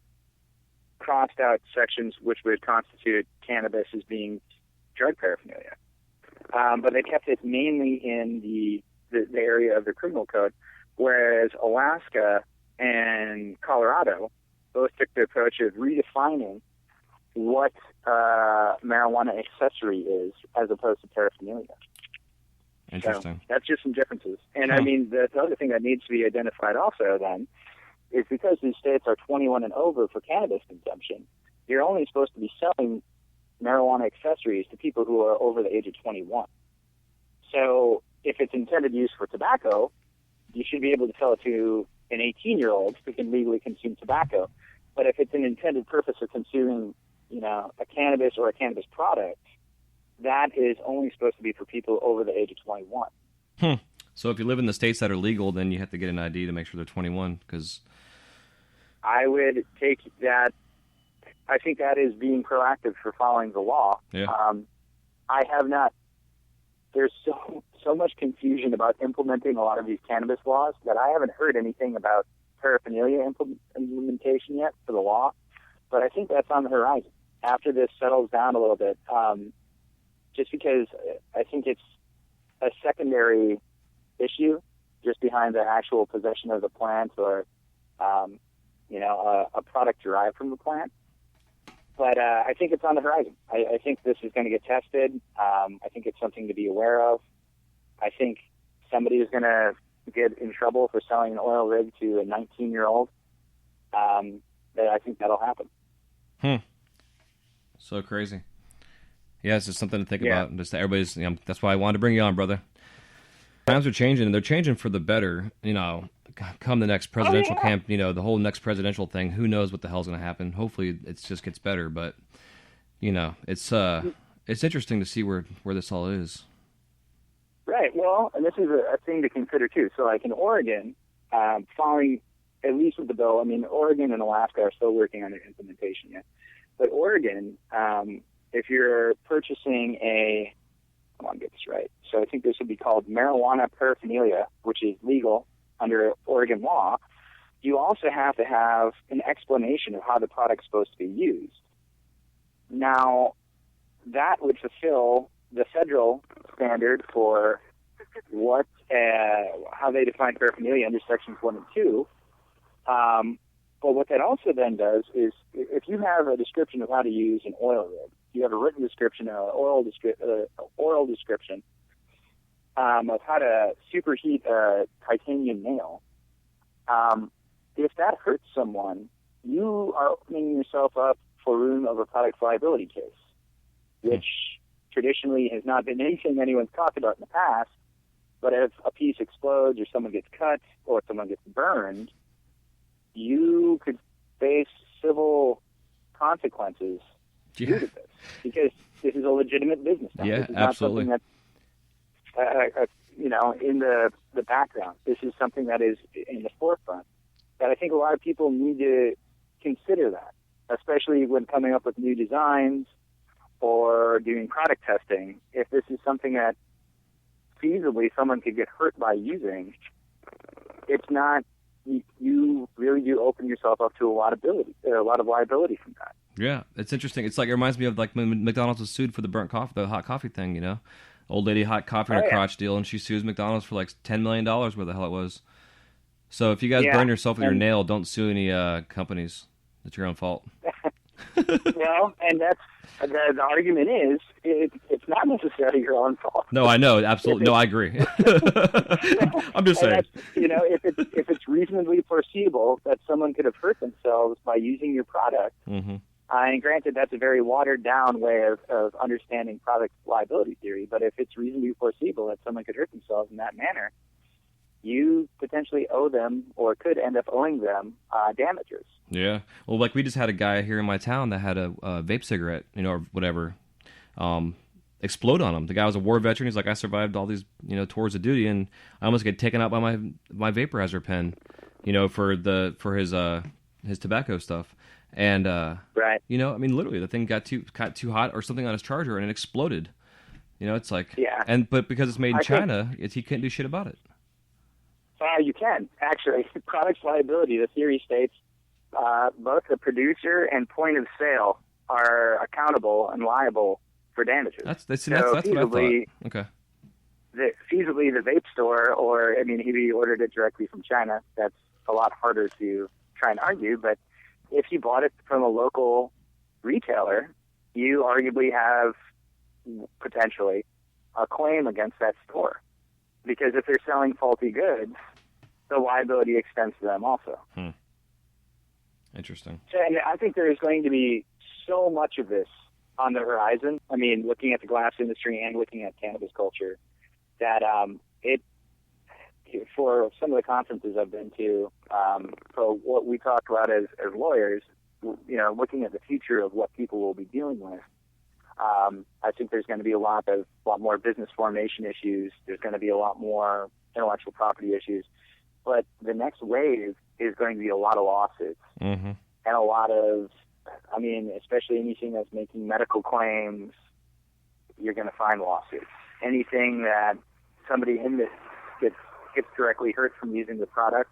crossed out sections which would constitute cannabis as being drug paraphernalia. But they kept it mainly in the area of the criminal code, whereas Alaska and Colorado both took the approach of redefining what marijuana accessory is as opposed to paraphernalia. Interesting. So that's just some differences. And the other thing that needs to be identified also then is because these states are 21 and over for cannabis consumption, you're only supposed to be selling marijuana accessories to people who are over the age of 21. So if it's intended use for tobacco, you should be able to sell it to an 18-year-old who can legally consume tobacco. But if it's an intended purpose of consuming, a cannabis or a cannabis product, that is only supposed to be for people over the age of 21. So if you live in the states that are legal, then you have to get an ID to make sure they're 21, because I would take that. I think that is being proactive for following the law. Yeah. I have not. There's so much confusion about implementing a lot of these cannabis laws that I haven't heard anything about paraphernalia implementation yet for the law. But I think that's on the horizon after this settles down a little bit. Just because I think it's a secondary issue just behind the actual possession of the plant or, a product derived from the plant. But I think it's on the horizon. I think this is going to get tested. I think it's something to be aware of. I think somebody is going to get in trouble for selling an oil rig to a 19-year-old. I think that'll happen. So crazy. Yeah, it's just something to think about. Just everybody's. That's why I wanted to bring you on, brother. Times are changing, and they're changing for the better. Come the next presidential camp, the whole next presidential thing. Who knows what the hell's going to happen? Hopefully, it just gets better. But it's interesting to see where this all is. Right. Well, and this is a thing to consider too. So, like in Oregon, following at least with the bill. Oregon and Alaska are still working on their implementation yet. But Oregon, if you're purchasing I want to get this right. So I think this would be called marijuana paraphernalia, which is legal under Oregon law. You also have to have an explanation of how the product's supposed to be used. Now, that would fulfill the federal standard for how they define paraphernalia under sections 1 and 2. But what that also then does is, if you have a description of how to use an oil rig, you have a written description, oral description of how to superheat a titanium nail, if that hurts someone, you are opening yourself up for room of a product liability case, which traditionally has not been anything anyone's talked about in the past. But if a piece explodes or someone gets cut or someone gets burned, you could face civil consequences due to this, because this is a legitimate business now. Yeah, this is absolutely. Not something that's, in the background. This is something that is in the forefront. That I think a lot of people need to consider that, especially when coming up with new designs or doing product testing. If this is something that feasibly someone could get hurt by using, it's not. You really do open yourself up to a lot of liability from that. Yeah, it's interesting. It's like, it reminds me of like when McDonald's was sued for the hot coffee thing, you know? Old lady hot coffee in her crotch deal, and she sues McDonald's for like $10 million, where the hell it was. So if you guys burn yourself with your nail, don't sue any companies. It's your own fault. Well, and that's the argument is it's not necessarily your own fault. No, I know, absolutely. No, I agree. I'm just saying. If it's reasonably foreseeable that someone could have hurt themselves by using your product, and granted that's a very watered down way of understanding product liability theory, but if it's reasonably foreseeable that someone could hurt themselves in that manner, you potentially owe them or could end up owing them damages. Yeah. Well, like we just had a guy here in my town that had a vape cigarette, or whatever, explode on him. The guy was a war veteran. He's like, I survived all these, tours of duty, and I almost get taken out by my vaporizer pen, for his tobacco stuff. And right. Literally the thing got too hot or something on his charger, and it exploded. It's like, yeah. But because it's made in China, he couldn't do shit about it. You can, actually. Products liability, the theory states, both the producer and point of sale are accountable and liable for damages. That's what I thought. Okay. Feasibly, the vape store, or, he ordered it directly from China. That's a lot harder to try and argue, but if you bought it from a local retailer, you arguably have, potentially, a claim against that store. Because if they're selling faulty goods, the liability extends to them also. Interesting. And I think there is going to be so much of this on the horizon. Looking at the glass industry and looking at cannabis culture, that for some of the conferences I've been to, for what we talk about as lawyers, looking at the future of what people will be dealing with, I think there's going to be a lot more business formation issues. There's going to be a lot more intellectual property issues. But the next wave is going to be a lot of lawsuits. And a lot of, especially anything that's making medical claims, you're going to find lawsuits. Anything that somebody in this gets directly hurt from using the product,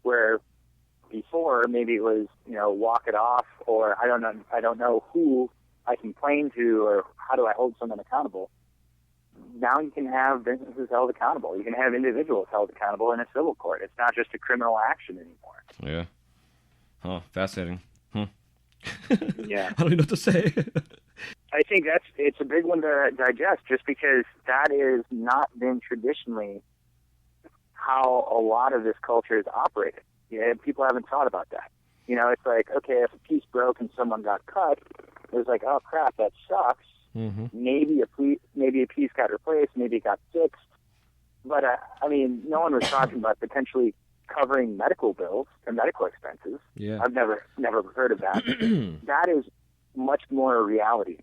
where before maybe it was, walk it off, or I don't know who I complain to, or how do I hold someone accountable? Now you can have businesses held accountable. You can have individuals held accountable in a civil court. It's not just a criminal action anymore. Yeah. Huh. Fascinating. Yeah. I don't even know what to say. I think it's a big one to digest, just because that has not been traditionally how a lot of this culture is operated. People haven't thought about that. It's like, okay, if a piece broke and someone got cut, it was like, oh crap, that sucks. Maybe a piece got replaced, maybe it got fixed. But no one was talking about potentially covering medical bills and medical expenses. Yeah, I've never heard of that. That is much more a reality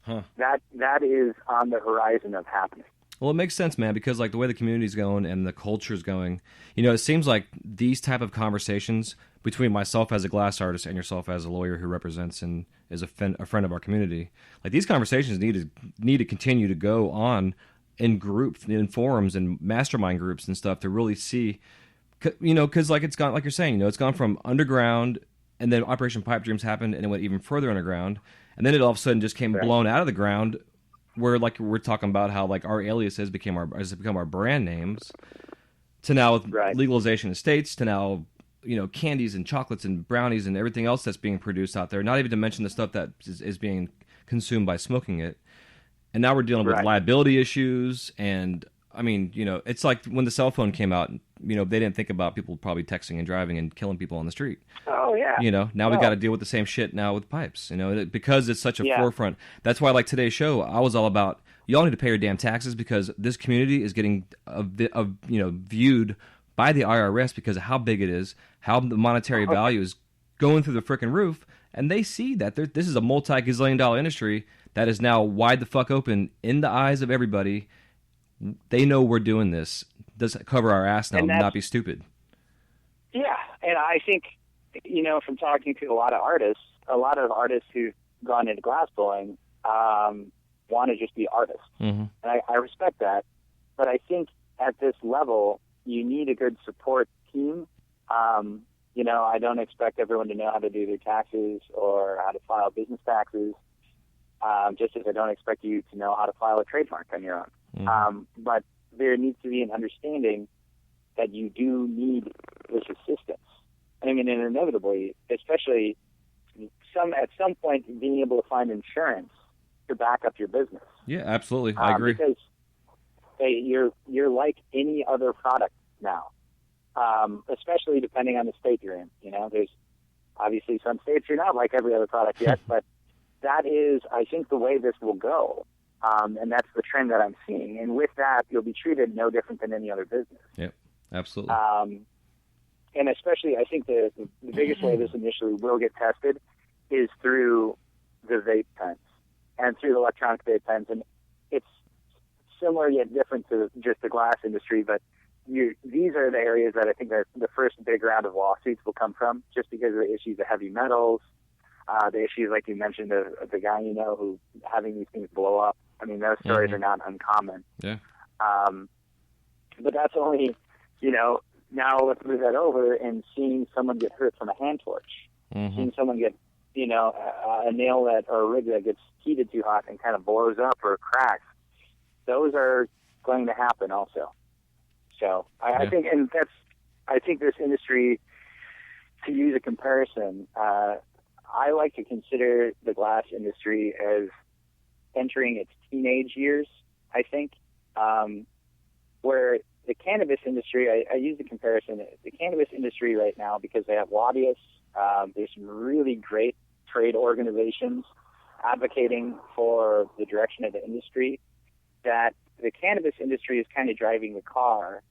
now. That is on the horizon of happening. Well, it makes sense, man, because like the way the community's going and the culture's going, it seems like these type of conversations between myself as a glass artist and yourself as a lawyer who represents and is a friend of our community, like these conversations need to continue to go on in groups, in forums and mastermind groups and stuff to really see, because like it's gone, like you're saying, it's gone from underground, and then Operation Pipe Dreams happened, and it went even further underground, and then it all of a sudden just came blown out of the ground. Where like we're talking about how like our aliases has become our brand names, to now with legalization in states, to now candies and chocolates and brownies and everything else that's being produced out there. Not even to mention the stuff that is being consumed by smoking it. And now we're dealing with liability issues and I mean, it's like when the cell phone came out, they didn't think about people probably texting and driving and killing people on the street. Oh, yeah. Now we got to deal with the same shit now with pipes, because it's such a forefront. That's why, like today's show, I was all about, y'all need to pay your damn taxes because this community is getting, viewed by the IRS because of how big it is, how the monetary value is going through the frickin' roof, and they see that this is a multi-gazillion dollar industry that is now wide the fuck open in the eyes of everybody. They know we're doing this. Does cover our ass now, not be stupid. Yeah, and I think, from talking to a lot of artists who've gone into glass blowing want to just be artists. Mm-hmm. And I respect that. But I think at this level, you need a good support team. I don't expect everyone to know how to do their taxes or how to file business taxes, just as I don't expect you to know how to file a trademark on your own. Mm-hmm. But there needs to be an understanding that you do need this assistance. I mean, and inevitably, especially at some point, being able to find insurance to back up your business. Yeah, absolutely. I agree. Because you're like any other product now, especially depending on the state you're in. There's obviously some states you're not like every other product yet, but that is, I think, the way this will go. And that's the trend that I'm seeing. And with that, you'll be treated no different than any other business. Yep, absolutely. And especially, I think the biggest way this initially will get tested is through the vape pens and through the electronic vape pens. And it's similar yet different to just the glass industry, but these are the areas that I think that the first big round of lawsuits will come from, just because of the issues of heavy metals, the issues, like you mentioned, of the guy who having these things blow up. I mean, those stories are not uncommon. Yeah. But that's only, now let's move that over and seeing someone get hurt from a hand torch, seeing someone get, a nail or a rig that gets heated too hot and kind of blows up or cracks. Those are going to happen also. So I think, I think this industry, to use a comparison, I like to consider the glass industry as entering its teenage years, I think, where the cannabis industry, I use the comparison, the cannabis industry right now, because they have lobbyists, there's some really great trade organizations advocating for the direction of the industry, that the cannabis industry is kind of driving the car,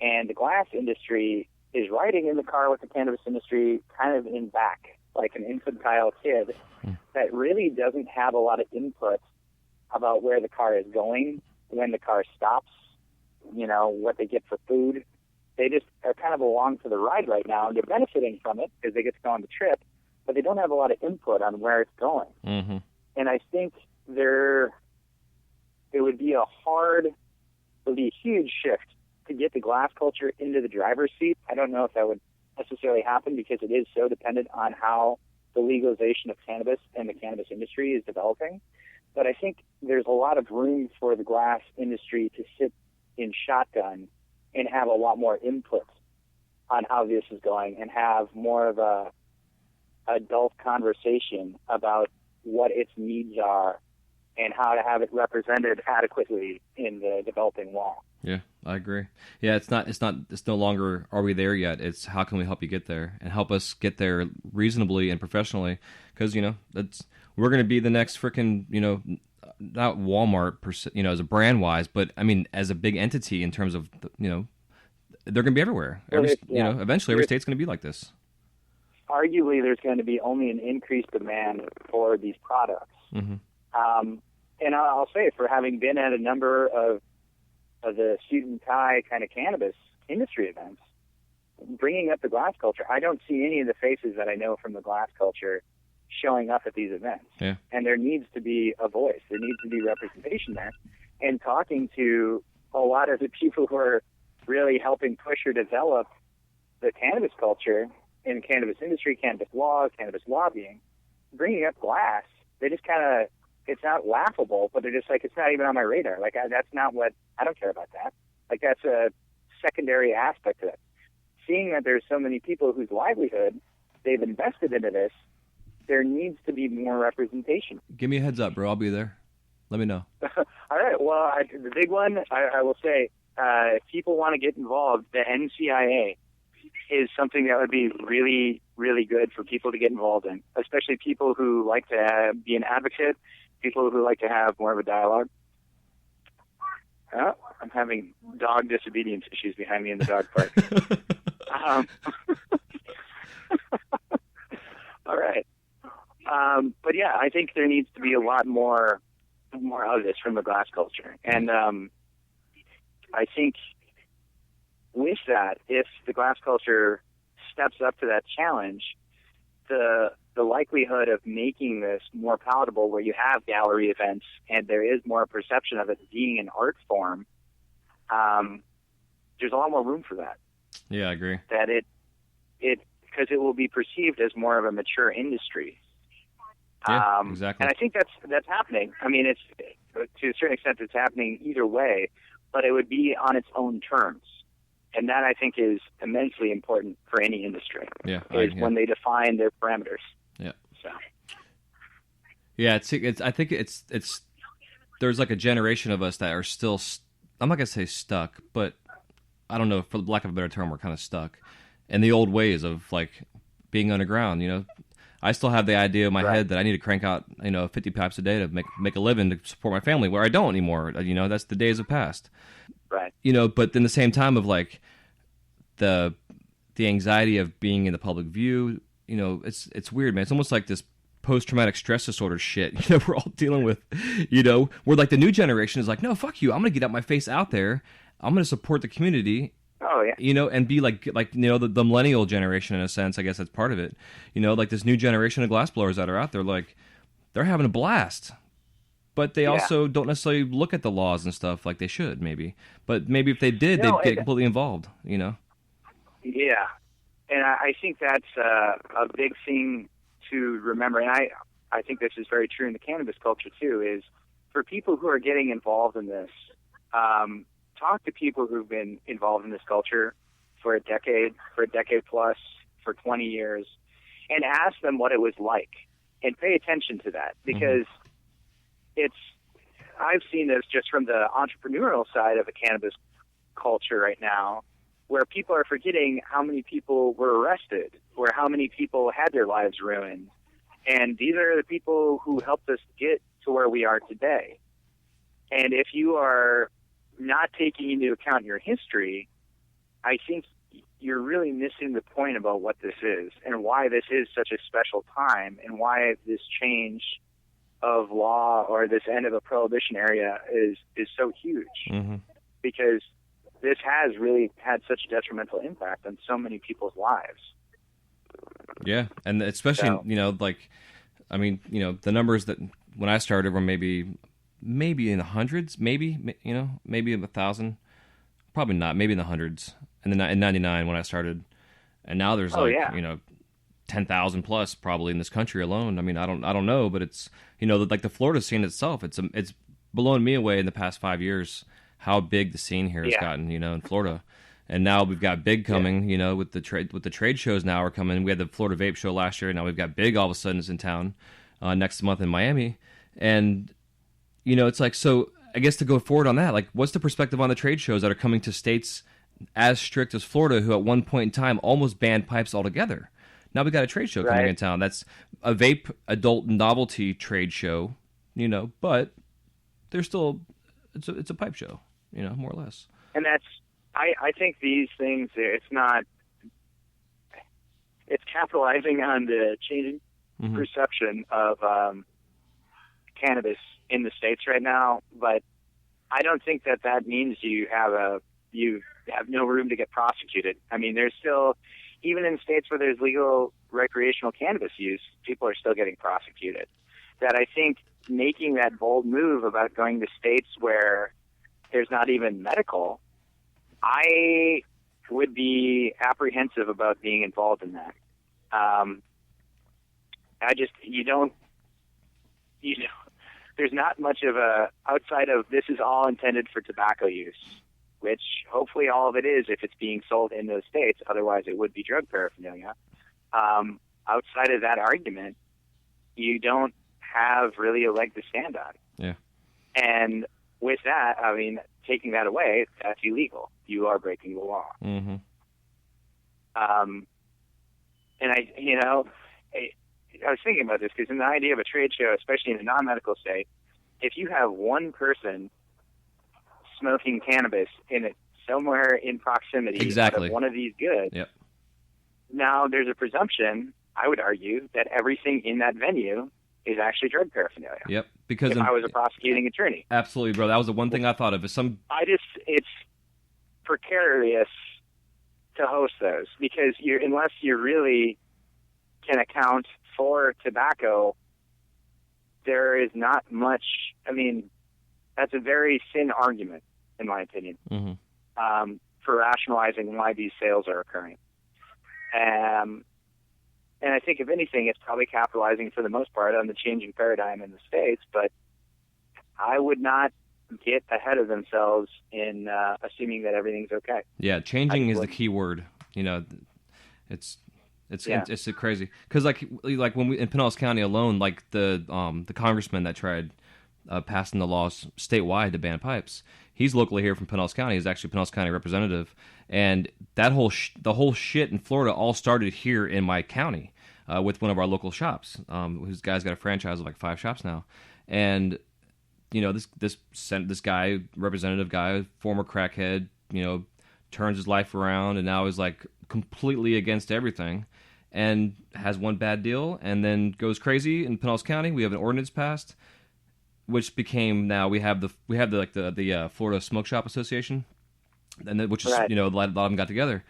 and the glass industry is riding in the car with the cannabis industry kind of in back, like an infantile kid that really doesn't have a lot of input about where the car is going, when the car stops, what they get for food. They just are kind of along for the ride right now, and they're benefiting from it because they get to go on the trip, but they don't have a lot of input on where it's going. Mm-hmm. And I think it would be a huge shift to get the glass culture into the driver's seat. I don't know if that would necessarily happen because it is so dependent on how the legalization of cannabis and the cannabis industry is developing. But I think there's a lot of room for the glass industry to sit in shotgun and have a lot more input on how this is going and have more of a adult conversation about what its needs are and how to have it represented adequately in the developing law. Yeah, I agree. Yeah, it's no longer are we there yet. It's how can we help you get there and help us get there reasonably and professionally, because we're going to be the next freaking, not Walmart per se, as a brand wise, but I mean as a big entity in terms of they're going to be everywhere. Eventually every state's going to be like this. Arguably, there's going to be only an increased demand for these products. Mm-hmm. And I'll say, for having been at a number of the suit and tie kind of cannabis industry events, bringing up the glass culture, I don't see any of the faces that I know from the glass culture showing up at these events. Yeah. And there needs to be a voice. There needs to be representation there. And talking to a lot of the people who are really helping push or develop the cannabis culture in the cannabis industry, cannabis laws, cannabis lobbying, bringing up glass, they just kind of, it's not laughable, but they're just like, it's not even on my radar. Like, that's not what, I don't care about that. Like, that's a secondary aspect of it. Seeing that there's so many people whose livelihood they've invested into this, there needs to be more representation. Give me a heads up, bro. I'll be there. Let me know. All right. Well, the big one, I will say, if people want to get involved, the NCIA is something that would be really, really good for people to get involved in, especially people who like to be an advocate, people who like to have more of a dialogue. Oh, I'm having dog disobedience issues behind me in the dog park. All right. But yeah, I think there needs to be a lot more of this from the glass culture. And I think with that, if the glass culture steps up to that challenge, the likelihood of making this more palatable, where you have gallery events and there is more perception of it being an art form, there's a lot more room for that. Yeah, I agree. That because it will be perceived as more of a mature industry. Yeah, exactly. And I think that's happening. I mean, it's to a certain extent it's happening either way, but it would be on its own terms. And that, I think, is immensely important for any industry. Yeah, when they define their parameters. Yeah. So. Yeah, it's. I think it's. There's like a generation of us that are still. I'm not gonna say stuck, but I don't know. For lack of a better term, we're kind of stuck in the old ways of like being underground. You know, I still have the idea in my head that I need to crank out 50 pipes a day to make a living to support my family. Where I don't anymore. You know, that's the days have passed. Right. You know, but in the same time of like the anxiety of being in the public view, you know, it's weird, man. It's almost like this post-traumatic stress disorder shit, you know, we're all dealing with, you know, where like the new generation is like, no, fuck you. I'm going to get out my face out there. I'm going to support the community. Oh, yeah. You know, and be like you know, the millennial generation in a sense, I guess that's part of it. You know, like this new generation of glassblowers that are out there, like they're having a blast. But they also don't necessarily look at the laws and stuff like they should, maybe. But maybe if they did, they'd get completely involved, you know? Yeah. And I think that's a big thing to remember. And I think this is very true in the cannabis culture, too, is for people who are getting involved in this, talk to people who've been involved in this culture for a decade plus, for 20 years, and ask them what it was like. And pay attention to that, because I've seen this just from the entrepreneurial side of the cannabis culture right now, where people are forgetting how many people were arrested, or how many people had their lives ruined. And these are the people who helped us get to where we are today. And if you are not taking into account your history, I think you're really missing the point about what this is and why this is such a special time, and why this change of law or this end of a prohibition area is so huge. Mm-hmm. Because this has really had such a detrimental impact on so many people's lives. Yeah, and especially, you know, like, I mean, you know, the numbers that when I started were maybe in the hundreds, maybe, you know, maybe 1,000, probably not, maybe in the hundreds. And then in 99 when I started, and now there's you know, 10,000 plus probably in this country alone. I mean, I don't know, but it's, you know, like the Florida scene itself, it's blown me away in the past 5 years how big the scene here has gotten, you know, in Florida. And now we've got Big coming, you know, with the trade shows now are coming. We had the Florida Vape Show last year, and now we've got Big all of a sudden is in town next month in Miami. And, you know, it's like, so I guess to go forward on that, like, what's the perspective on the trade shows that are coming to states as strict as Florida, who at one point in time almost banned pipes altogether? Now we got a trade show coming in town. That's a vape adult novelty trade show, you know, but there's still, it's a pipe show, you know, more or less. And that's, I think these things, it's capitalizing on the changing perception of cannabis in the States right now, but I don't think that means you have no room to get prosecuted. I mean, there's still, even in states where there's legal recreational cannabis use, people are still getting prosecuted. That I think making that bold move about going to states where there's not even medical, I would be apprehensive about being involved in that. There's not much of outside of this is all intended for tobacco use, which hopefully all of it is if it's being sold in those states. Otherwise, it would be drug paraphernalia. Outside of that argument, you don't have really a leg to stand on. Yeah. And with that, I mean, taking that away, that's illegal. You are breaking the law. Mm-hmm. And I was thinking about this because in the idea of a trade show, especially in a non-medical state, if you have one person smoking cannabis in it somewhere in proximity exactly. of one of these goods, yep. Now there's a presumption, I would argue, that everything in that venue is actually drug paraphernalia. Yep. Because if I was a prosecuting attorney. Absolutely, bro. That was the one thing I thought of. It's precarious to host those because unless you really can account for tobacco, there is not much. I mean, that's a very thin argument, in my opinion, for rationalizing why these sales are occurring. And I think, if anything, it's probably capitalizing for the most part on the changing paradigm in the States, but I would not get ahead of themselves in assuming that everything's okay. Yeah, changing is the key word. It's crazy because like when we in Pinellas County alone, like the congressman that tried passing the laws statewide to ban pipes, he's locally here from Pinellas County. He's actually a Pinellas County representative, and that the whole shit in Florida all started here in my county with one of our local shops. Whose guy's got a franchise of like 5 shops now, and this guy, representative guy, former crackhead, turns his life around and now is like completely against everything and has one bad deal and then goes crazy in Pinellas County. We have an ordinance passed, which became now we have the Florida Smoke Shop Association, and which is a lot of them got together.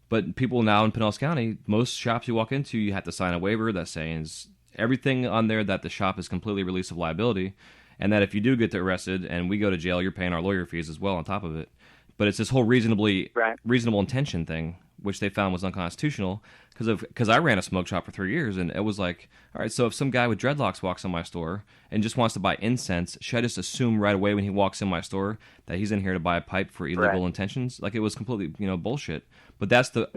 But people now in Pinellas County, most shops you walk into, you have to sign a waiver that says everything on there that the shop is completely released of liability, and that if you do get arrested and we go to jail, you're paying our lawyer fees as well on top of it. But it's this whole reasonable intention thing, which they found was unconstitutional because I ran a smoke shop for 3 years, and it was like, all right, so if some guy with dreadlocks walks in my store and just wants to buy incense, should I just assume right away when he walks in my store that he's in here to buy a pipe for illegal intentions? Like, it was completely bullshit. But that's the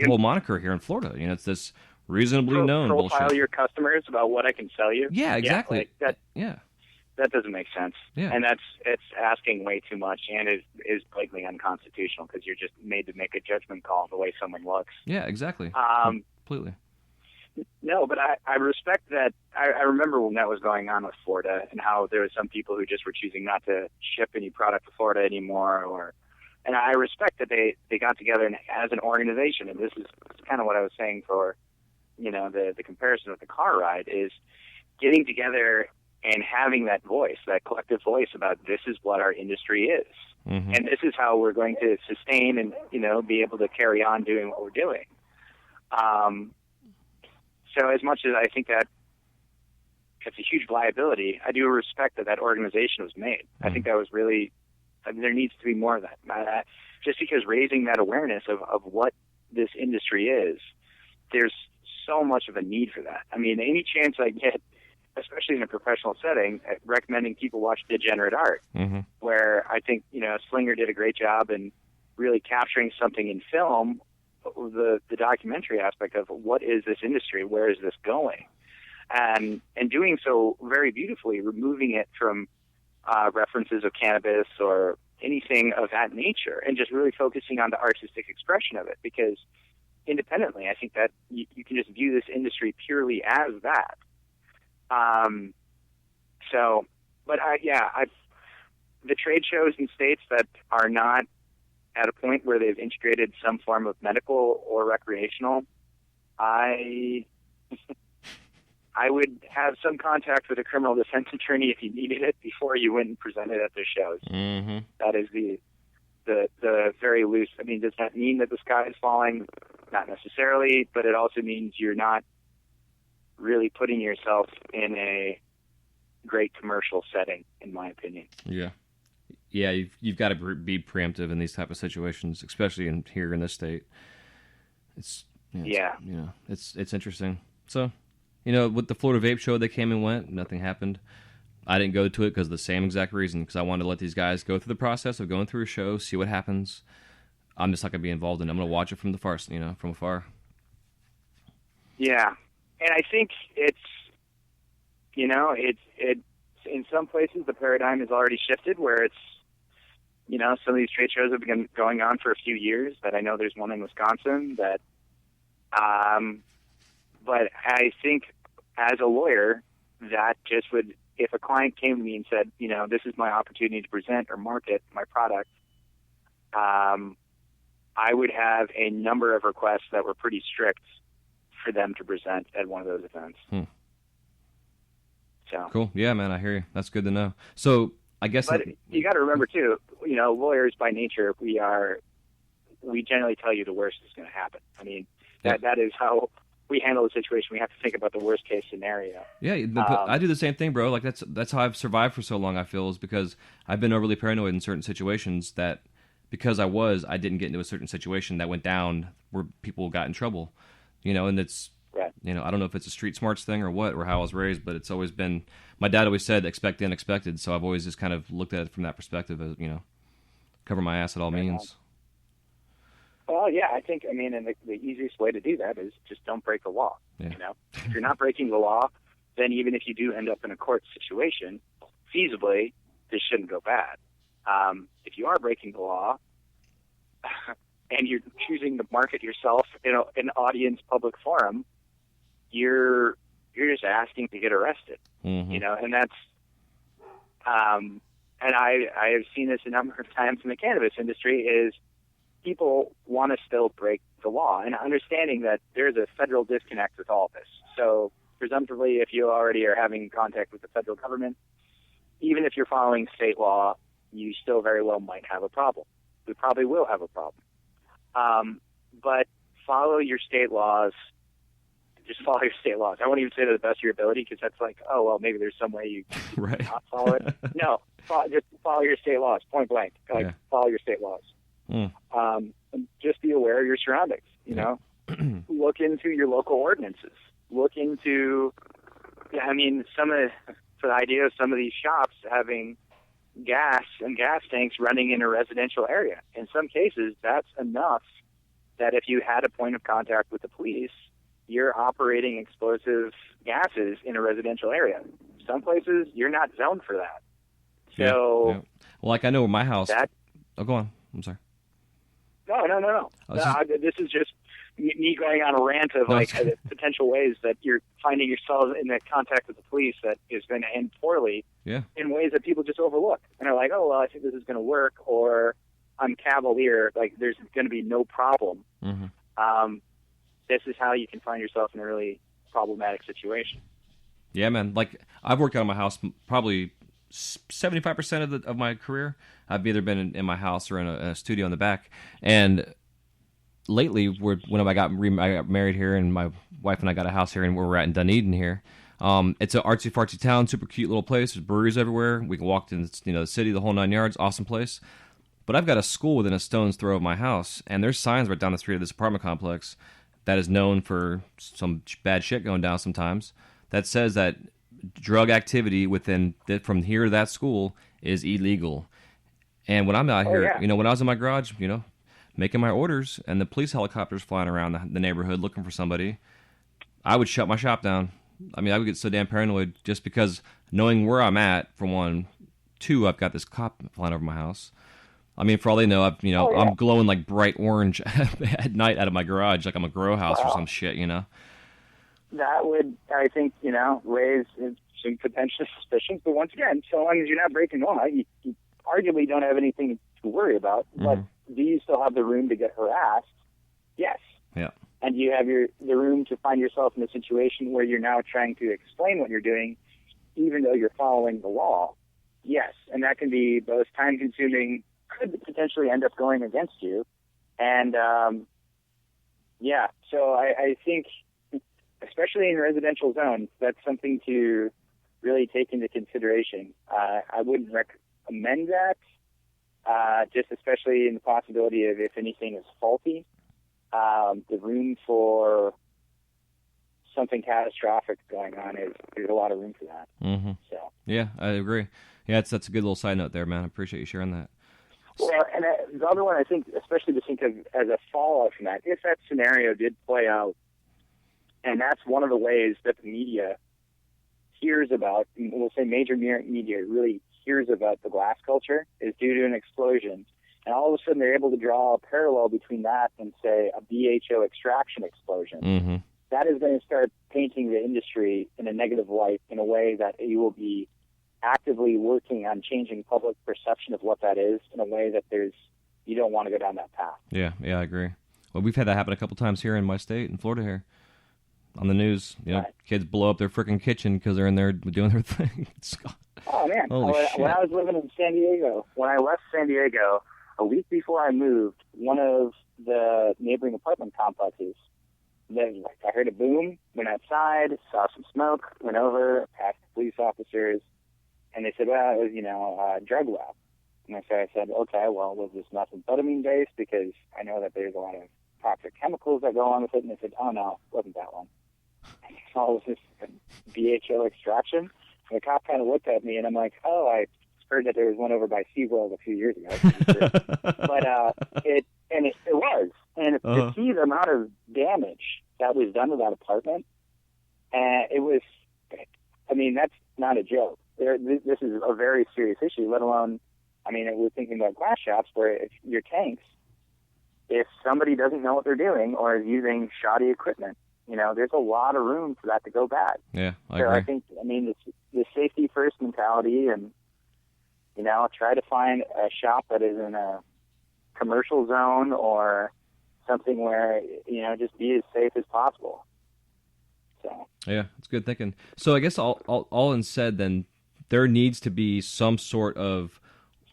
whole moniker here in Florida. It's this reasonably known bullshit. Profile your customers about what I can sell you. Yeah, exactly. That doesn't make sense. Yeah. And it's asking way too much, and is blatantly unconstitutional because you're just made to make a judgment call on the way someone looks. Yeah, exactly. Completely. No, but I respect that. I remember when that was going on with Florida and how there were some people who just were choosing not to ship any product to Florida anymore. And I respect that they got together as an organization. And this is kind of what I was saying for, the comparison with the car ride is getting together and having that voice, that collective voice about this is what our industry is. Mm-hmm. And this is how we're going to sustain and, be able to carry on doing what we're doing. So as much as I think that it's a huge liability, I do respect that organization was made. Mm-hmm. I think that was really, there needs to be more of that. Just because raising that awareness of what this industry is, there's so much of a need for that. I mean, any chance I get, especially in a professional setting, recommending people watch Degenerate Art, mm-hmm. where I think, Slinger did a great job in really capturing something in film, the documentary aspect of what is this industry, where is this going, and doing so very beautifully, removing it from references of cannabis or anything of that nature, and just really focusing on the artistic expression of it, because independently, I think that you can just view this industry purely as that. The trade shows in states that are not at a point where they've integrated some form of medical or recreational, I would have some contact with a criminal defense attorney if you needed it before you went and presented at their shows. Mm-hmm. That is the very loose. I mean, does that mean that the sky is falling? Not necessarily, but it also means you're not really putting yourself in a great commercial setting, in my opinion. Yeah, you've got to be preemptive in these type of situations, especially here in this state. It's interesting. So, with the Florida Vape Show, they came and went. Nothing happened. I didn't go to it because of the same exact reason, because I wanted to let these guys go through the process of going through a show, see what happens. I'm just not going to be involved in it. I'm going to watch it from from afar. Yeah. And I think it's in some places the paradigm has already shifted where it's some of these trade shows have been going on for a few years. That I know there's one in Wisconsin. But I think as a lawyer, that just would, if a client came to me and said, this is my opportunity to present or market my product, I would have a number of requests that were pretty strict for them to present at one of those events. So cool. Yeah, man, I hear you. That's good to know. So I guess, but you got to remember too, lawyers by nature, we generally tell you the worst is going to happen. I mean, that is how we handle the situation. We have to think about the worst case scenario. Yeah, I do the same thing, bro. Like that's how I've survived for so long. I feel is because I've been overly paranoid in certain situations that because I didn't get into a certain situation that went down where people got in trouble. And it's right. I don't know if it's a street smarts thing or what or how I was raised, but it's always been. My dad always said expect the unexpected, so I've always just kind of looked at it from that perspective as cover my ass at all means. Well, yeah, I think, and the easiest way to do that is just don't break the law. Yeah. If you're not breaking the law, then even if you do end up in a court situation, feasibly, this shouldn't go bad. If you are breaking the law and you're choosing to market yourself in an audience public forum, you're just asking to get arrested. Mm-hmm. And that's and I have seen this a number of times in the cannabis industry is people want to still break the law, and understanding that there's a federal disconnect with all of this. So presumptively, if you already are having contact with the federal government, even if you're following state law, you still very well might have a problem. We probably will have a problem. But follow your state laws. Just follow your state laws. I won't even say to the best of your ability because that's like, oh, well, maybe there's some way you can right. not follow it. No, just follow your state laws, point blank. Follow your state laws. And just be aware of your surroundings, Look into your local ordinances. Look into, the idea of some of these shops having gas and gas tanks running in a residential area. In some cases, that's enough that if you had a point of contact with the police, you're operating explosive gases in a residential area. Some places, you're not zoned for that. So, yeah. Well, like I know my house. Go on. I'm sorry. No. This is just me going on a rant of potential ways that you're finding yourself in that contact with the police that is going to end poorly in ways that people just overlook. And are like, oh, well, I think this is going to work, or I'm cavalier, like there's going to be no problem. Mm-hmm. This is how you can find yourself in a really problematic situation. Yeah, man. Like I've worked out of my house probably 75% of my career. I've either been in my house or in a studio in the back. And lately, when I got married here, and my wife and I got a house here, and where we're at in Dunedin here, it's an artsy fartsy town, super cute little place. There's breweries everywhere. We can walk in, the city, the whole 9 yards. Awesome place. But I've got a school within a stone's throw of my house, and there's signs right down the street of this apartment complex that is known for some bad shit going down sometimes. That says that drug activity from here to that school is illegal. And when I'm out here, when I was in my garage, making my orders, and the police helicopters flying around the neighborhood looking for somebody, I would shut my shop down. I would get so damn paranoid just because knowing where I'm at, for one. Two, I've got this cop flying over my house. For all they know, I'm glowing like bright orange at night out of my garage, like I'm a grow house or some shit, That would, I think, raise some potential suspicions. But once again, so long as you're not breaking law, you arguably don't have anything to worry about. Mm-hmm. But do you still have the room to get harassed? Yes. Yeah. And do you have the room to find yourself in a situation where you're now trying to explain what you're doing, even though you're following the law? Yes. And that can be both time-consuming, could potentially end up going against you. And, so I think, especially in residential zones, that's something to really take into consideration. I wouldn't recommend that, just especially in the possibility of if anything is faulty. The room for something catastrophic going on there's a lot of room for that. Mm-hmm. So yeah, I agree. Yeah, that's a good little side note there, man. I appreciate you sharing that. Well, and the other one I think, especially to think of as a fallout from that, if that scenario did play out, and that's one of the ways that the media hears about, we'll say major media really hears about the glass culture is due to an explosion. And all of a sudden they're able to draw a parallel between that and, say, a BHO extraction explosion. Mm-hmm. That is going to start painting the industry in a negative light in a way that you will be actively working on changing public perception of what that is in a way that you don't want to go down that path. Yeah, I agree. Well, we've had that happen a couple times here in my state, in Florida here, on the news. Right. Kids blow up their freaking kitchen because they're in there doing their thing. Oh, man. When I was living in San Diego, when I left San Diego, a week before I moved, one of the neighboring apartment complexes, I heard a boom, went outside, saw some smoke, went over, passed the police officers, and they said, well, it was, a drug lab. And I said, okay, well, was this methamphetamine based? Because I know that there's a lot of toxic chemicals that go along with it. And they said, oh, no, it wasn't that one. So it was this BHO extraction. And the cop kind of looked at me, and I'm like, oh, I heard that there was one over by SeaWorld a few years ago. But it was. And to see the amount of damage that was done to that apartment, it was, that's not a joke. This is a very serious issue, let alone, we're thinking about glass shops where if your tanks, if somebody doesn't know what they're doing or is using shoddy equipment, there's a lot of room for that to go bad. Yeah, I agree. I think, the safety first mentality and, try to find a shop that is in a commercial zone or something where, just be as safe as possible. So. Yeah, it's good thinking. So I guess all in said, then, there needs to be some sort of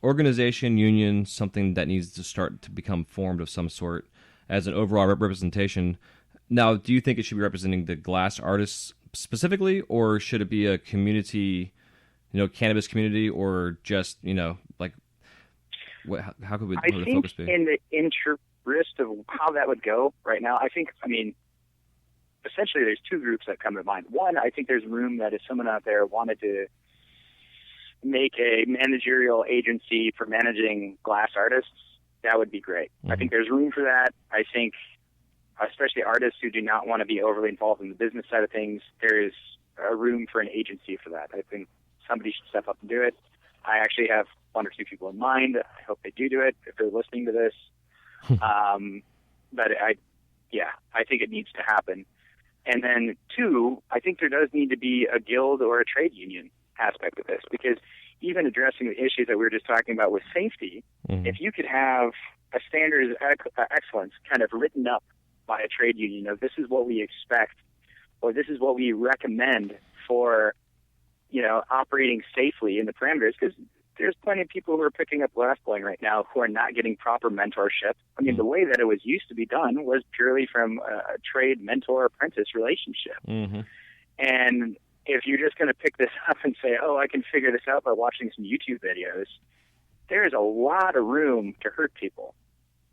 organization, union, something that needs to start to become formed of some sort as an overall representation. Now, do you think it should be representing the glass artists specifically, or should it be a community, cannabis community, or just, how could the focus be? In the interest of how that would go right now, essentially there's two groups that come to mind. One, I think there's room that if someone out there wanted to make a managerial agency for managing glass artists, that would be great. Mm-hmm. I think there's room for that. I think, especially artists who do not want to be overly involved in the business side of things, there is a room for an agency for that. I think somebody should step up and do it. I actually have one or two people in mind. I hope they do it if they're listening to this. But I think it needs to happen. And then two, I think there does need to be a guild or a trade union aspect of this, because even addressing the issues that we were just talking about with safety, if you could have a standard of excellence kind of written up by a trade union of this is what we expect or this is what we recommend for, operating safely in the parameters, because there's plenty of people who are picking up glass blowing right now who are not getting proper mentorship. The way that it was used to be done was purely from a trade mentor-apprentice relationship. Mm-hmm. And if you're just going to pick this up and say, oh, I can figure this out by watching some YouTube videos, there's a lot of room to hurt people.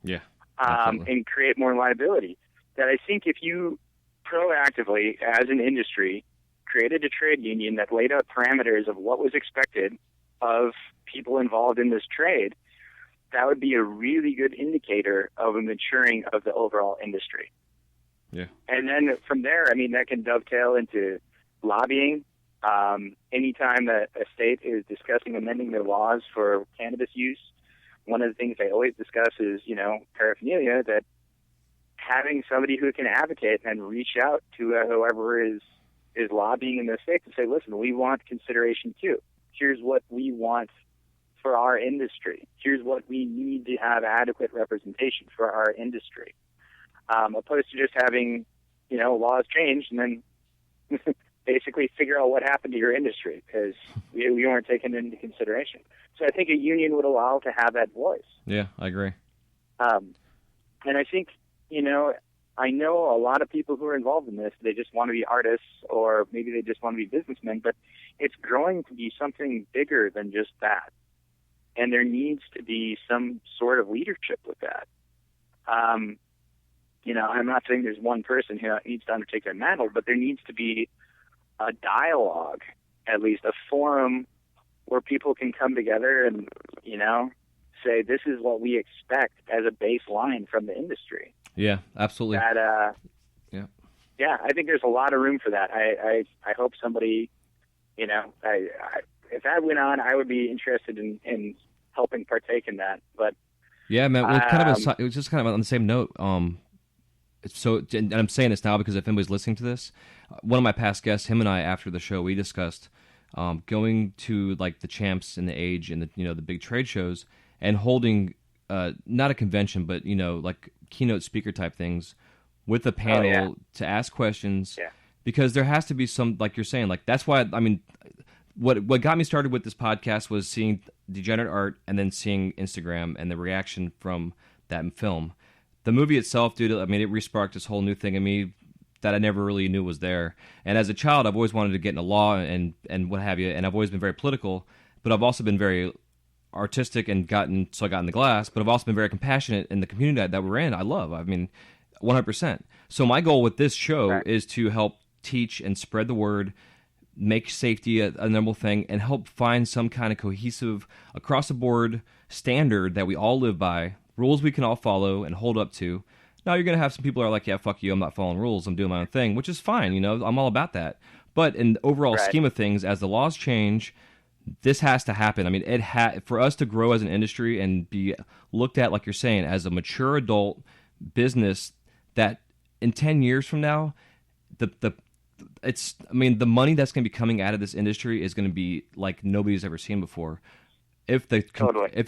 Yeah. And create more liability. That I think if you proactively, as an industry, created a trade union that laid out parameters of what was expected of people involved in this trade, that would be a really good indicator of a maturing of the overall industry. Yeah. And then from there, that can dovetail into lobbying. Anytime that a state is discussing amending their laws for cannabis use, one of the things they always discuss is, paraphernalia, that having somebody who can advocate and reach out to whoever is lobbying in the state to say, listen, we want consideration too. Here's what we want for our industry. Here's what we need to have adequate representation for our industry. Opposed to just having, laws changed and then basically figure out what happened to your industry because we weren't taken into consideration. So I think a union would allow to have that voice. Yeah, I agree. And I think, I know a lot of people who are involved in this, they just want to be artists or maybe they just want to be businessmen, but it's growing to be something bigger than just that. And there needs to be some sort of leadership with that. I'm not saying there's one person who needs to undertake that mantle, but there needs to be a dialogue, at least a forum where people can come together and, say this is what we expect as a baseline from the industry. Yeah, absolutely. That, yeah, I think there's a lot of room for that. I hope somebody, I if that went on, I would be interested in helping partake in that. But yeah, man. Well, it was just kind of on the same note. So, and I'm saying this now because if anybody's listening to this, one of my past guests, him and I, after the show, we discussed going to like the Champs and the Age and the big trade shows and holding not a convention, but like keynote speaker type things with a panel to ask questions. Yeah. Because there has to be some, like you're saying, like that's why, I mean, what got me started with this podcast was seeing Degenerate Art and then seeing Instagram and the reaction from that film. The movie itself, dude, I mean, it re-sparked this whole new thing in me that I never really knew was there. And as a child, I've always wanted to get into law and what have you, and I've always been very political, but I've also been very artistic and I got in the glass, but I've also been very compassionate in the community that we're in. I love, I mean, 100%. So my goal with this show is to help teach and spread the word, make safety a number thing, and help find some kind of cohesive, across-the-board standard that we all live by, rules we can all follow and hold up to. Now, you're going to have some people who are like, yeah, fuck you, I'm not following rules, I'm doing my own thing, which is fine, I'm all about that. But in the overall scheme of things, as the laws change, this has to happen. I mean, for us to grow as an industry and be looked at, like you're saying, as a mature adult business that in 10 years from now, the money that's going to be coming out of this industry is going to be like nobody's ever seen before if it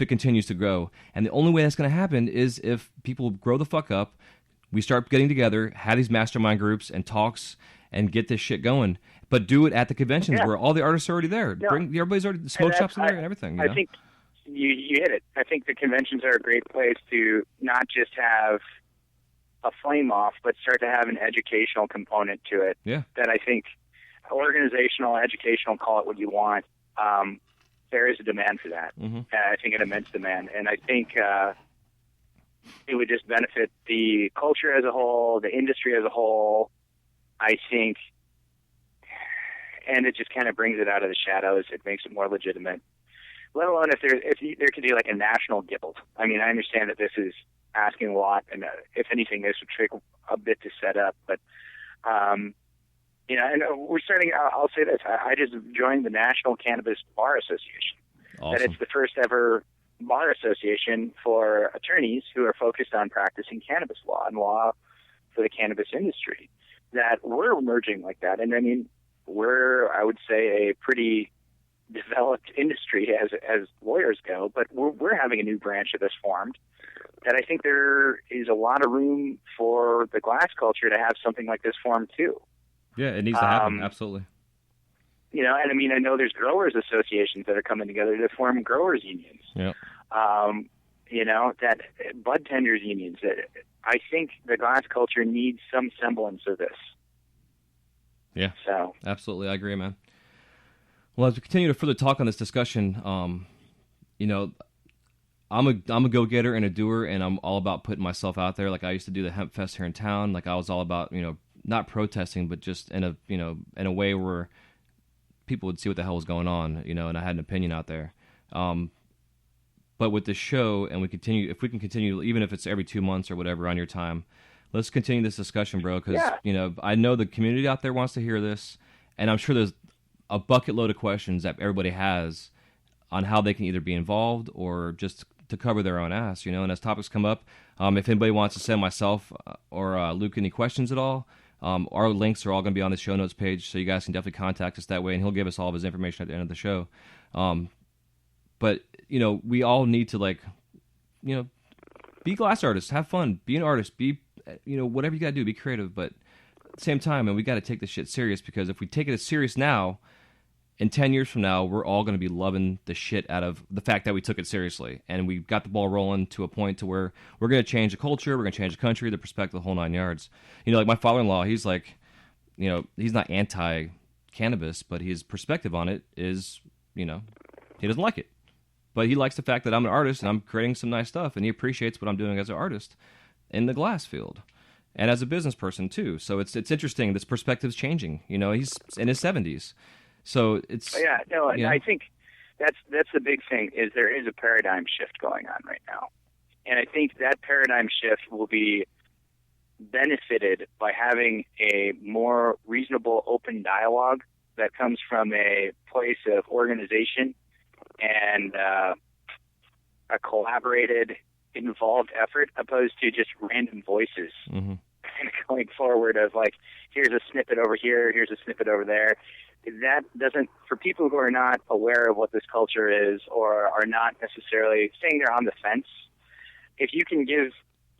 continues to grow. And the only way that's going to happen is if people grow the fuck up, we start getting together, have these mastermind groups and talks, and get this shit going. But do it at the conventions where all the artists are already there. No. Everybody's already, the smoke shops are there and everything. I think you hit it. I think the conventions are a great place to not just have a flame off, but start to have an educational component to it. Yeah. That I think organizational, educational, call it what you want. There is a demand for that. Mm-hmm. I think an immense demand, and I think it would just benefit the culture as a whole, the industry as a whole. I think, and it just kind of brings it out of the shadows. It makes it more legitimate. Let alone if there could be like a national guild. I mean, I understand that this is asking a lot, and if anything, this would take a bit to set up. But and we're starting. I'll say this: I just joined the National Cannabis Bar Association. Awesome. That it's the first ever bar association for attorneys who are focused on practicing cannabis law and law for the cannabis industry. That we're emerging like that, and I mean, we're, I would say, a pretty developed industry as lawyers go, but we're having a new branch of this formed. That I think there is a lot of room for the glass culture to have something like this formed too. Yeah, it needs to happen. Absolutely. And I mean, I know there's growers associations that are coming together to form growers unions. Yeah. That bud tenders unions. I think the glass culture needs some semblance of this. Yeah. So absolutely, I agree, man. Well, as we continue to further talk on this discussion, I'm a go-getter and a doer, and I'm all about putting myself out there. Like I used to do the Hemp Fest here in town. Like I was all about, not protesting, but just in a way where people would see what the hell was going on, and I had an opinion out there. But with the show, and if we can continue, even if it's every 2 months or whatever on your time, let's continue this discussion, bro. Because I know the community out there wants to hear this, and I'm sure there's a bucket load of questions that everybody has on how they can either be involved or just to cover their own ass, And as topics come up, if anybody wants to send myself or Luke any questions at all, our links are all going to be on the show notes page, so you guys can definitely contact us that way, and he'll give us all of his information at the end of the show. But we all need to be glass artists, have fun, be an artist, be whatever you got to do, be creative. But at the same time, and we got to take this shit serious, because if we take it as serious now, in 10 years from now, we're all going to be loving the shit out of the fact that we took it seriously. And we got the ball rolling to a point to where we're going to change the culture, we're going to change the country, the perspective, the whole 9 yards. Like my father-in-law, he's like, he's not anti-cannabis, but his perspective on it is, he doesn't like it. But he likes the fact that I'm an artist and I'm creating some nice stuff, and he appreciates what I'm doing as an artist in the glass field. And as a business person, too. So it's interesting. This perspective's changing. He's in his 70s. So it's and I think that's the big thing, is there is a paradigm shift going on right now, and I think that paradigm shift will be benefited by having a more reasonable, open dialogue that comes from a place of organization and a collaborated, involved effort, opposed to just random voices kind of going forward of like, here's a snippet over here, here's a snippet over there. That doesn't, for people who are not aware of what this culture is or are not necessarily saying they're on the fence, if you can give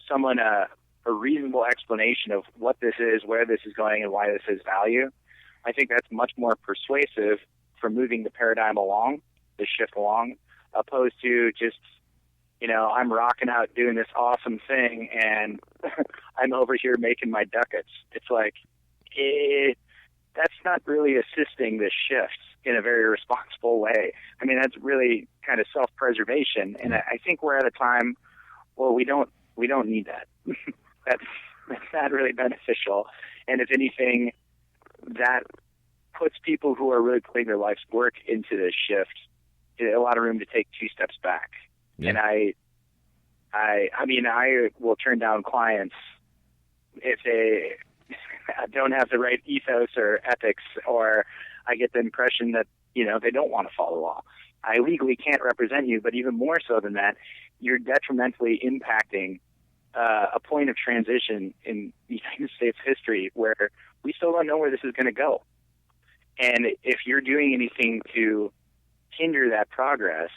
someone a reasonable explanation of what this is, where this is going, and why this has value, I think that's much more persuasive for moving the paradigm along, the shift along, opposed to just, you know, I'm rocking out doing this awesome thing and I'm over here making my ducats. It's like, that's not really assisting this shift in a very responsible way. I mean, that's really kind of self-preservation. And I think we're at a time, well, we don't need that. That's not really beneficial. And if anything, that puts people who are really putting their life's work into this shift in a lot of room to take 2 steps back. Yeah. And I mean, I will turn down clients if they don't have the right ethos or ethics, or I get the impression that, you know, they don't want to follow law. I legally can't represent you, but even more so than that, you're detrimentally impacting a point of transition in the United States history where we still don't know where this is going to go. And if you're doing anything to hinder that progress,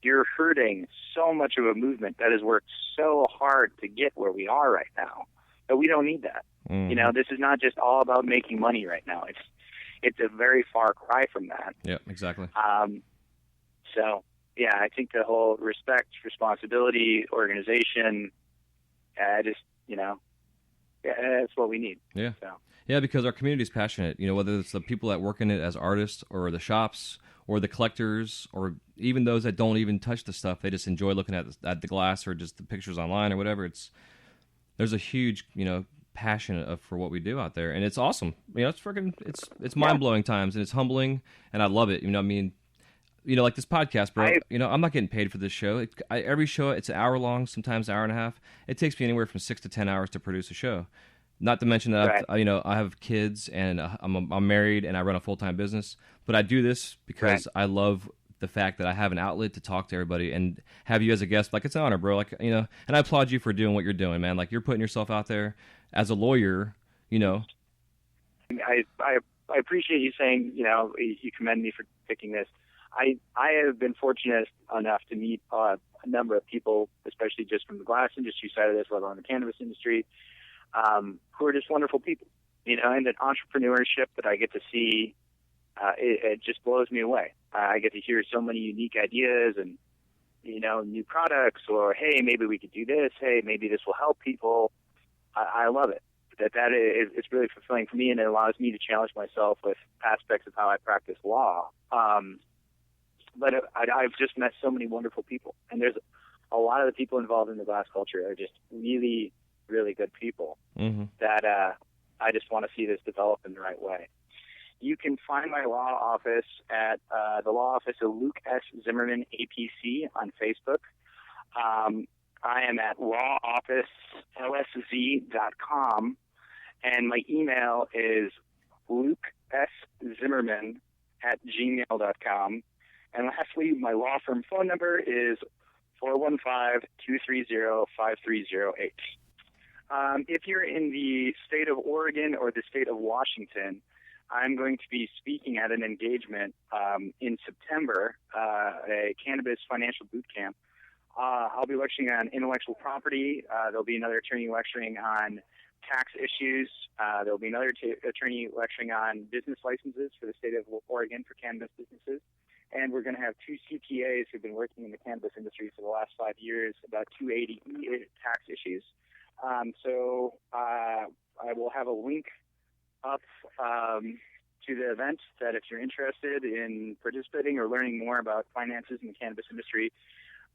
you're hurting so much of a movement that has worked so hard to get where we are right now. But we don't need that. You know, this is not just all about making money right now. It's a very far cry from that. Yeah, exactly. So, yeah, I think the whole respect, responsibility, organization, just, you know, that's what we need. Yeah. So. Yeah, because our community is passionate. You know, whether it's the people that work in it as artists or the shops or the collectors or even those that don't even touch the stuff. They just enjoy looking at the glass or just the pictures online or whatever. There's a huge, you know, passion for what we do out there, and it's awesome. You know, it's mind-blowing times, and it's humbling, and I love it. You know what I mean? You know, like this podcast, bro. You know, I'm not getting paid for this show. Every show, it's an hour long, sometimes an hour and a half. It takes me anywhere from 6 to 10 hours to produce a show. Not to mention that I have kids, and I'm married, and I run a full-time business. But I do this because I love the fact that I have an outlet to talk to everybody and have you as a guest. Like, it's an honor, bro. Like, you know, and I applaud you for doing what you're doing, man. Like, you're putting yourself out there as a lawyer, you know. I appreciate you saying, you know, you commend me for picking this. I have been fortunate enough to meet a number of people, especially just from the glass industry side of this, let alone the cannabis industry, who are just wonderful people, you know, and that entrepreneurship that I get to see, it just blows me away. I get to hear so many unique ideas and, you know, new products, or, hey, maybe we could do this. Hey, maybe this will help people. I love it. It's really fulfilling for me, and it allows me to challenge myself with aspects of how I practice law. But I've just met so many wonderful people, and there's a lot of the people involved in the glass culture are just really, really good people that I just want to see this develop in the right way. You can find my law office at the law office of Luke Zimmerman APC on Facebook. I am at lawofficelsz.com, and my email is lukeszimmerman@gmail.com. And lastly, my law firm phone number is 415-230-5308. If you're in the state of Oregon or the state of Washington, I'm going to be speaking at an engagement in September, a cannabis financial boot camp. I'll be lecturing on intellectual property. There'll be another attorney lecturing on tax issues. There'll be another attorney lecturing on business licenses for the state of Oregon for cannabis businesses. And we're going to have 2 CPAs who've been working in the cannabis industry for the last 5 years about 280E tax issues. So I will have a link up to the event that if you're interested in participating or learning more about finances in the cannabis industry,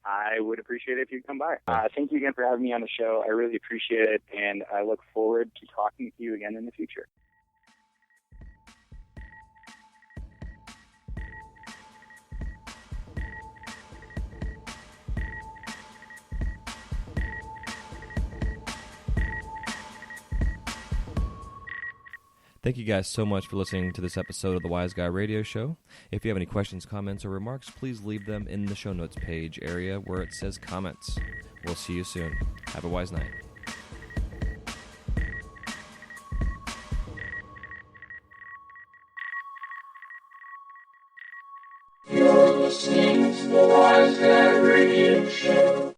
I would appreciate it if you'd come by. Thank you again for having me on the show. I really appreciate it, and I look forward to talking to you again in the future. Thank you guys so much for listening to this episode of the Wise Guy Radio Show. If you have any questions, comments, or remarks, please leave them in the show notes page area where it says comments. We'll see you soon. Have a wise night. You're listening to the Wise Guy